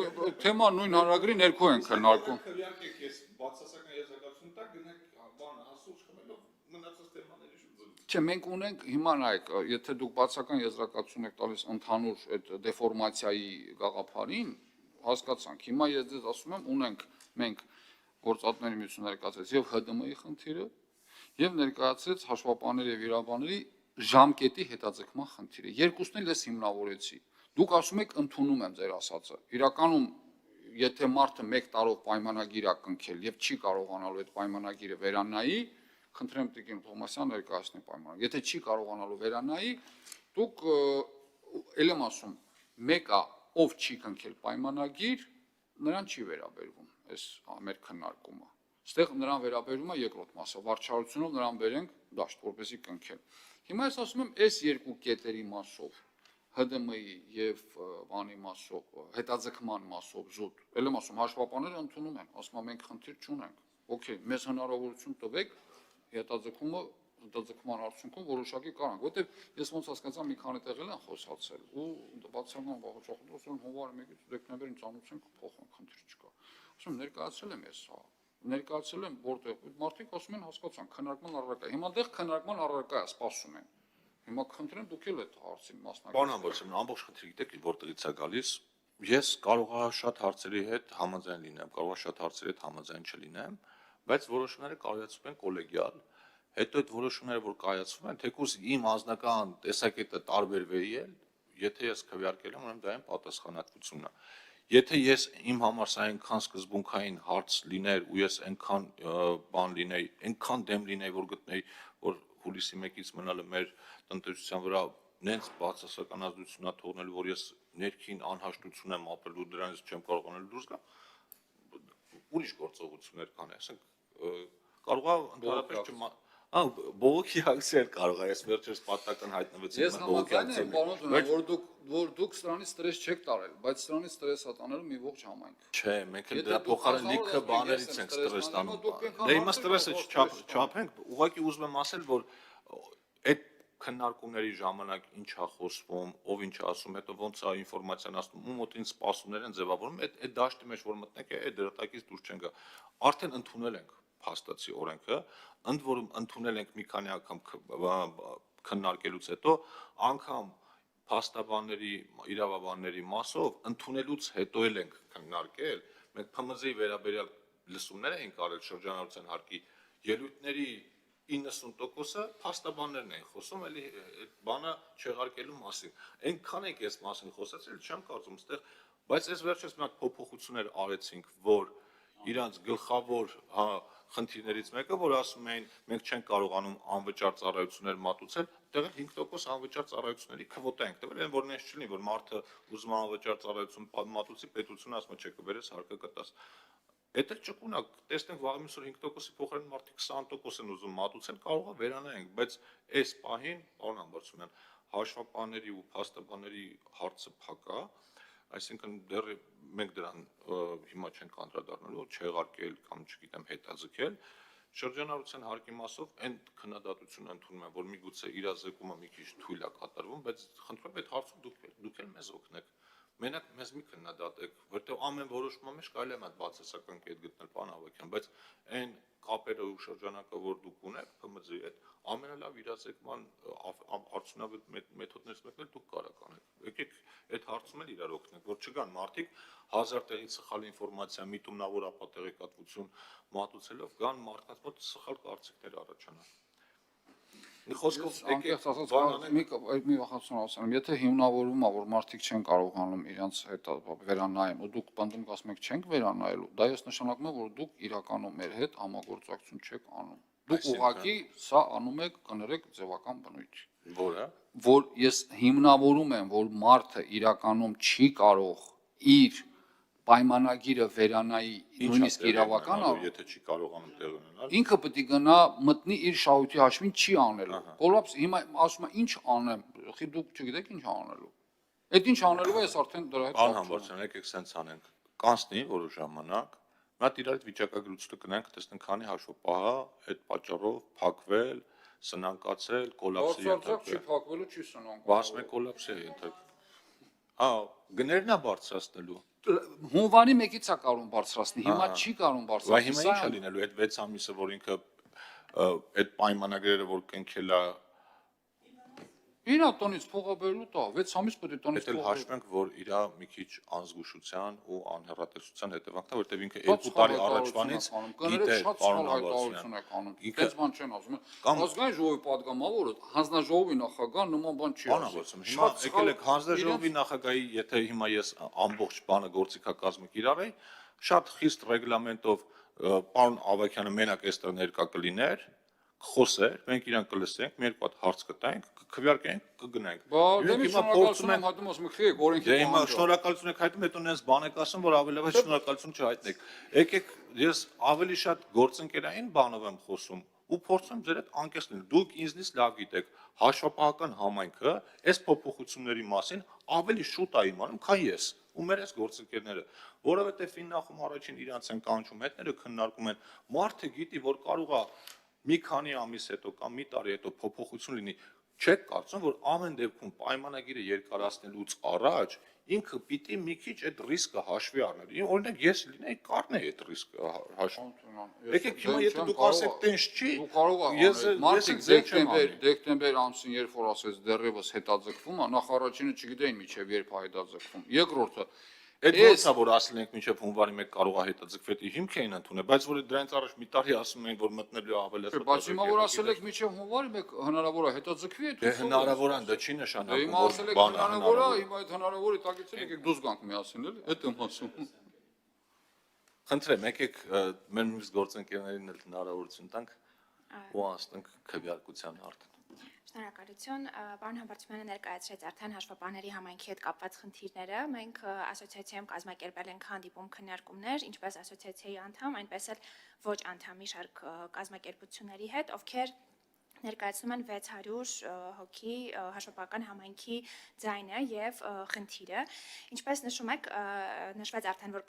[SPEAKER 5] թեման նույն հանրագրի ներքո են քննարկում։
[SPEAKER 1] Քվեարկեք, ես բացասական եզրակացություն տակ գնանք բան ասուց խմելով մնացած թեմաների շուրջ։
[SPEAKER 5] Չէ, մենք ունենք հիմա նայեք, եթե դուք բացական եզրակացություն եք տալիս ընդհանուր այդ դեֆորմացիայի գաղափարին, հասկացանք։ Հիմա ես ձեզ ասում եմ, ունենք մենք գործատների միություն ներկայացրեց եւ ՀԴՄ-ի խնդիրը եւ ներկայացրեց հաշվապահների եւ վիրաբանների ժամկետի հետաձգման խնդիրը։ Երկուսն էլ ես հիմնավորեցի։ Դուք ասում եք ընդունում եմ ձեր ասածը։ Իրականում եթե մարդը 1 տարով պայմանագիր է կնքել եւ չի կարողանալու այդ պայմանագիրը վերանայի, խնդրեմ Տիկին Թոմասյան ներկայացնի պայմանագիր։ Եթե չի կարողանալու վերանայի, դուք ել եմ ասում, մեկը ով չի կնքել պայմանագիր, նրան չի վերաբերվում այս մեր քննարկումը։ Այստեղ նրան վերաբերում է երկրորդ մասը, վարչարությունով նրան բերենք դաշտ, որպեսզի կնքել։ Հիմա ես ասում եմ, այս երկու կետերի մասով ՀԴՄ-ի եւ բանի մասով, հետաձգման մասով զուտ, ել եմ ասում, հաշվապահները ընդունում են, ասում են մենք խնդիր չունենք։ Okay, մեզ հնարավորություն տվեք հետաձգման արդյունքում որոշակի կարանք, որտեղ ես ոնց հասկացա մի քանի տեղել են խոսացել ու բացական բաղաչախնդրություն հունվարի 1-ից դեկտեմբերին ծանոթացենք փոխանք, խնդիր չկա։ Ասում ներկայացել եմ ես սա, ներկայացել եմ որտեղ մարդիկ ասում են հասկացան, քննարկման առարկա։ Հիմա դեռ քննարկման առարկա է, սպասում են։ Հիմա խնդրեմ դուք էլ այդ հարցին մասնակցեք։
[SPEAKER 1] Պարոն Ամբողջյան, ամբողջ խնդիրը գիտեք որտեղից է գալիս։ Ես կարող եմ շատ հարցերի հետ համաձայն լինեմ, կարող եմ շատ հարցերի հետ համաձայն չլինեմ, բայց որոշումները կայացվում են կոլեգիալ։ Հետո այդ որոշումները, որ կայացվում են, թեկուզ իմ անձնական տեսակետը տարբերվեի էլ, եթե ես քվեարկել եմ, ուրեմն դա այն պատասխանատվությունն է։ Եթե ես իմ համար սա այնքան սկզբունքային հարց լիներ ու ես այնքան բան լինեի, այնքան դեմ լինեի, որ գտնեի, որ հուլիսի 1-ից մնալը մեր տնտեսության վրա նենց բացասական ազդեցություն է թողնել, որ ես ներքին անհաշտություն եմ ապրել ու դրանից չեմ կարողանալ դուրս գալ, ուրիշ գործողություններ կան, ասենք կարող է ընդհանրապես բողոքի ակցիա կարող է, ես վերջերս պատահական հայտնվեցի
[SPEAKER 5] Ես համաձայն եմ, պարոն Տնօրեն, որ դուք սրանից ստրես չեք տարել, բայց սրանից ստրես է տանելու մի ողջ համայնք։
[SPEAKER 1] Չէ, մենք էլ դրա փոխարեն լիքը բաներից ենք ստրես տանում։ Դե հիմա ստրեսը չափենք, ուղղակի ուզում եմ ասել, որ այդ քննարկումների ժամանակ ինչ է խոսվում, ով ինչ է ասում, հետո ոնց է ինֆորմացիան ասում, ու մոտ ինձ սպասումներ են ձևավորում, այդ դաշտի մեջ որ մտնենք, այդ դրտակից դուրս չեն գա։ Արդեն ընդունել ենք փաստացի օրենքը, ընդ որում ընդունել ենք մի քանի անգամ քննարկելուց հետո, անգամ փաստաբանների, իրավաբանների մասով ընդունելուց հետո էլ ենք քննարկել, մենք ՓՄԶ-ի վերաբերյալ լսումներ ենք արել շրջանառության հարկի ելույթների 90%-ը փաստաբաններն են խոսում, էլի այդ բանը չեղարկելու մասին։ Այնքան ենք այս մասին խոսացել, չեմ կարծում, այստեղ, բայց այս վերջերս մի հատ փոփոխություններ արեցինք, որ իրանց գլխավոր խնդիրներից մեկը, որ ասում էին, մենք չենք կարողանում անվճար ծառայություններ մատուցել, դեռ 5% անվճար ծառայությունների քվոտա ենք տվել, այն որն էս չլինի, որ մարդը ուզում է անվճար ծառայություն մատուցի, պետությունը ասում է չէ կբերես, հարկը կտաս։ Այդ էլ ճկունակ, տեսնենք վաղ միսօր 5%-ի փոխարեն մարդիկ 20% են ուզում մատուցել, կարող է վերանայենք, բայց այս պահին, պարոն Ամբարձումյան, հաշվապահների ու փաստաբանների հարցը փակ է, այսինքն դեռ մենք դրան հիմա չենք անդրադառնալու, չեղարկել կամ չգիտեմ հետաձգել, շրջանառության հարկի մասով այն քննադատությունը ընդունում եմ, որ միգուցե իրազեկումը մի քիչ թույլ է կատարվում, բայց խնդրում եմ այդ հարցում դուք էլ մեզ օգնեք։ Մենակ մեզ մի քննադատեք, որտեղ ամեն որոշման մեջ կարելի է մատ բացասական կետ գտնել, պարոն Ավագյան, բայց այն կապերը ու շրջանակը, որ դուք ունեք ՓՄԶ-ի հետ, ամենալավ իրազեկման արդյունավետ մեթոդներից մեկն էլ դուք կարող եք։ Եկեք այդ հարցում էլ իրար օգնենք, որ չգան մարդիկ 1000 տեղից սխալ ինֆորմացիա, միտումնավոր ապատեղեկատվություն մատուցելով գան մարդկանց մոտ սխալ կարծիքներ առաջանան։ Մի խոսքով
[SPEAKER 5] անկեղծ ասած մի վախացում ասեմ, եթե հիմնավորվում է, որ մարդիկ չեն կարողանում իրենց հետ վերանայեն, ու դուք բնդում ասում եք չենք վերանայելու, դա ես նշանակում է, որ դուք իրականում մեր հետ համագործակցություն չեք անում։ Դուք ուղղակի սա անում եք, կներեք ձևական բնույթ։
[SPEAKER 1] Որը
[SPEAKER 5] Որ ես հիմնավորում եմ, որ մարդը իրականում չի կարող իր պայմանագիրը վերանայի նույնիսկ իրավական
[SPEAKER 1] եթե չի կարողանում տեղ ունենալ,
[SPEAKER 5] ինքը պետք է գնա մտնի իր շահույթի հաշվին չի անելու։ Կոլապս հիմա ասում է ինչ անեմ, խի դուք չգիտեք ինչ անելու։ Այդ ինչ անելու է ես արդեն դրա հետ
[SPEAKER 1] բան համբարձան, եկեք սենց անենք, կանցնի որոշ ժամանակ, մի հատ իրար հետ վիճակագրությունը կնանք, տեսնենք քանի հաշվապահ այդ պատճառով փակվել, սնանկացել, կոլապսի
[SPEAKER 5] Բարձրացած չի փակվելու, չի սնանկացել։
[SPEAKER 1] Բասմե կոլապսի է ենթարկվում։ Գներն է բարձրացնելու։
[SPEAKER 5] Հունվարի 1-ից է կարող բարձրացնել, հիմա չի կարող
[SPEAKER 1] Վայ
[SPEAKER 5] բարձրացնել։
[SPEAKER 1] հիմա ինչ է լինելու այդ 6 ամիսը, որ ինքը այդ պայմանագրերը որ կնքել է,
[SPEAKER 5] Իրա տնից փողը բերելու տա, 6 ամիս պետք է տնից
[SPEAKER 1] դա էլ
[SPEAKER 5] փողը։
[SPEAKER 1] հաշվենք, որ իր մի քիչ անզգուշության ու անհեռատեսության հետևանքն է, որտեղ ինքը 2 տարի առաջվանից գիտե պարոն Աբասյան։
[SPEAKER 5] Ինքս բան չեն ասում։ Ազգային ժողովի падգամավորը հանձնաժողովի նախագահ նման բան չի
[SPEAKER 1] ասում։ Հիմա եկել եք հանձնաժողովի նախագահի, եթե հիմա ես ամբողջ բանը գործիքակազմը կիրառեի, շատ խիստ ռեգլամենտով պարոն Ավագյանը մենակ այստեղ ներկա կլիներ, խոսեր, մենք իրան կլսենք, մի երկու հատ հարց կտայինք, կքվեարկենք, կգնանք։
[SPEAKER 5] Դեմի շնորհակալություն եմ հայտնում, ասում եք, եք օրենքի
[SPEAKER 1] Դե հիմա շնորհակալություն եք հայտնում, հետո նենց բան եք ասում, որ ավելավետ շնորհակալություն չհայտնեք։ Եկեք, ես ավելի շատ գործընկերային բանով եմ խոսում ու փորձում ձեր հետ անկես լինել։ Դուք ինձնից լավ գիտեք, հաշվապահական համայնքը այս փոփոխությունների մասին ավելի շուտ է իմանում, քան ես ու մեր այս գործընկերները, որովհետև Ֆիննախում առաջին իրանց են կանչում, հետները քննարկում են, մարդը գիտի, որ կարող է մի քանի ամիս հետո կամ մի տարի հետո փոփոխություն լինի, չեք կարծում, որ ամեն դեպքում պայմանագիրը երկարացնելուց առաջ ինքը պիտի մի քիչ այդ ռիսկը հաշվի առնել։ Օրինակ ես լինեի կառնեի այդ ռիսկը հաշվի։ Եկեք հիմա եթե դուք ասեք տենց չի,
[SPEAKER 5] դու կարող ես մարդիկ դեկտեմբեր ամսին երբ որ ասես դեռևս հետաձգվում է, նախ առաջինը չգիտեին միջև երբ է հետաձգվում։ Երկրորդը
[SPEAKER 1] այդ ոնց է որ ասել ենք մինչև հունվարի 1 կարող է հետաձգվել, հիմք էին ընդունել, բայց որ դրանից առաջ մի տարի ասում էին, որ մտնելու ավելացած։
[SPEAKER 5] Բայց հիմա որ ասել եք միջև հունվարի 1 հնարավոր է հետաձգվի այդ։
[SPEAKER 1] Դե հնարավոր է, դա չի նշանակում,
[SPEAKER 5] Հիմա ասել եք հնարավոր է, հիմա այդ հնարավորի տակից եկեք դուրս գանք միասին, էլի, այդ եմ ասում։
[SPEAKER 1] Խնդրեմ, եկեք մեր մյուս գործընկերներին էլ հնարավորություն տանք ու անցնենք քվեարկության արդեն։
[SPEAKER 6] Շնորհակալություն, պարոն Համբարձումյանը ներկայացրեց արդեն հաշվապահների համայնքի հետ կապված խնդիրները։ Մենք ասոցիացիայում կազմակերպել ենք հանդիպում քննարկումներ, ինչպես ասոցիացիայի անդամ, այնպես էլ ոչ անդամի շարք կազմակերպությունների հետ, ովքեր ներկայացնում են 600 հոգի հաշվապահական համայնքի ձայնը եւ խնդիրը։ Ինչպես նշում եք, նշվեց արդեն, որ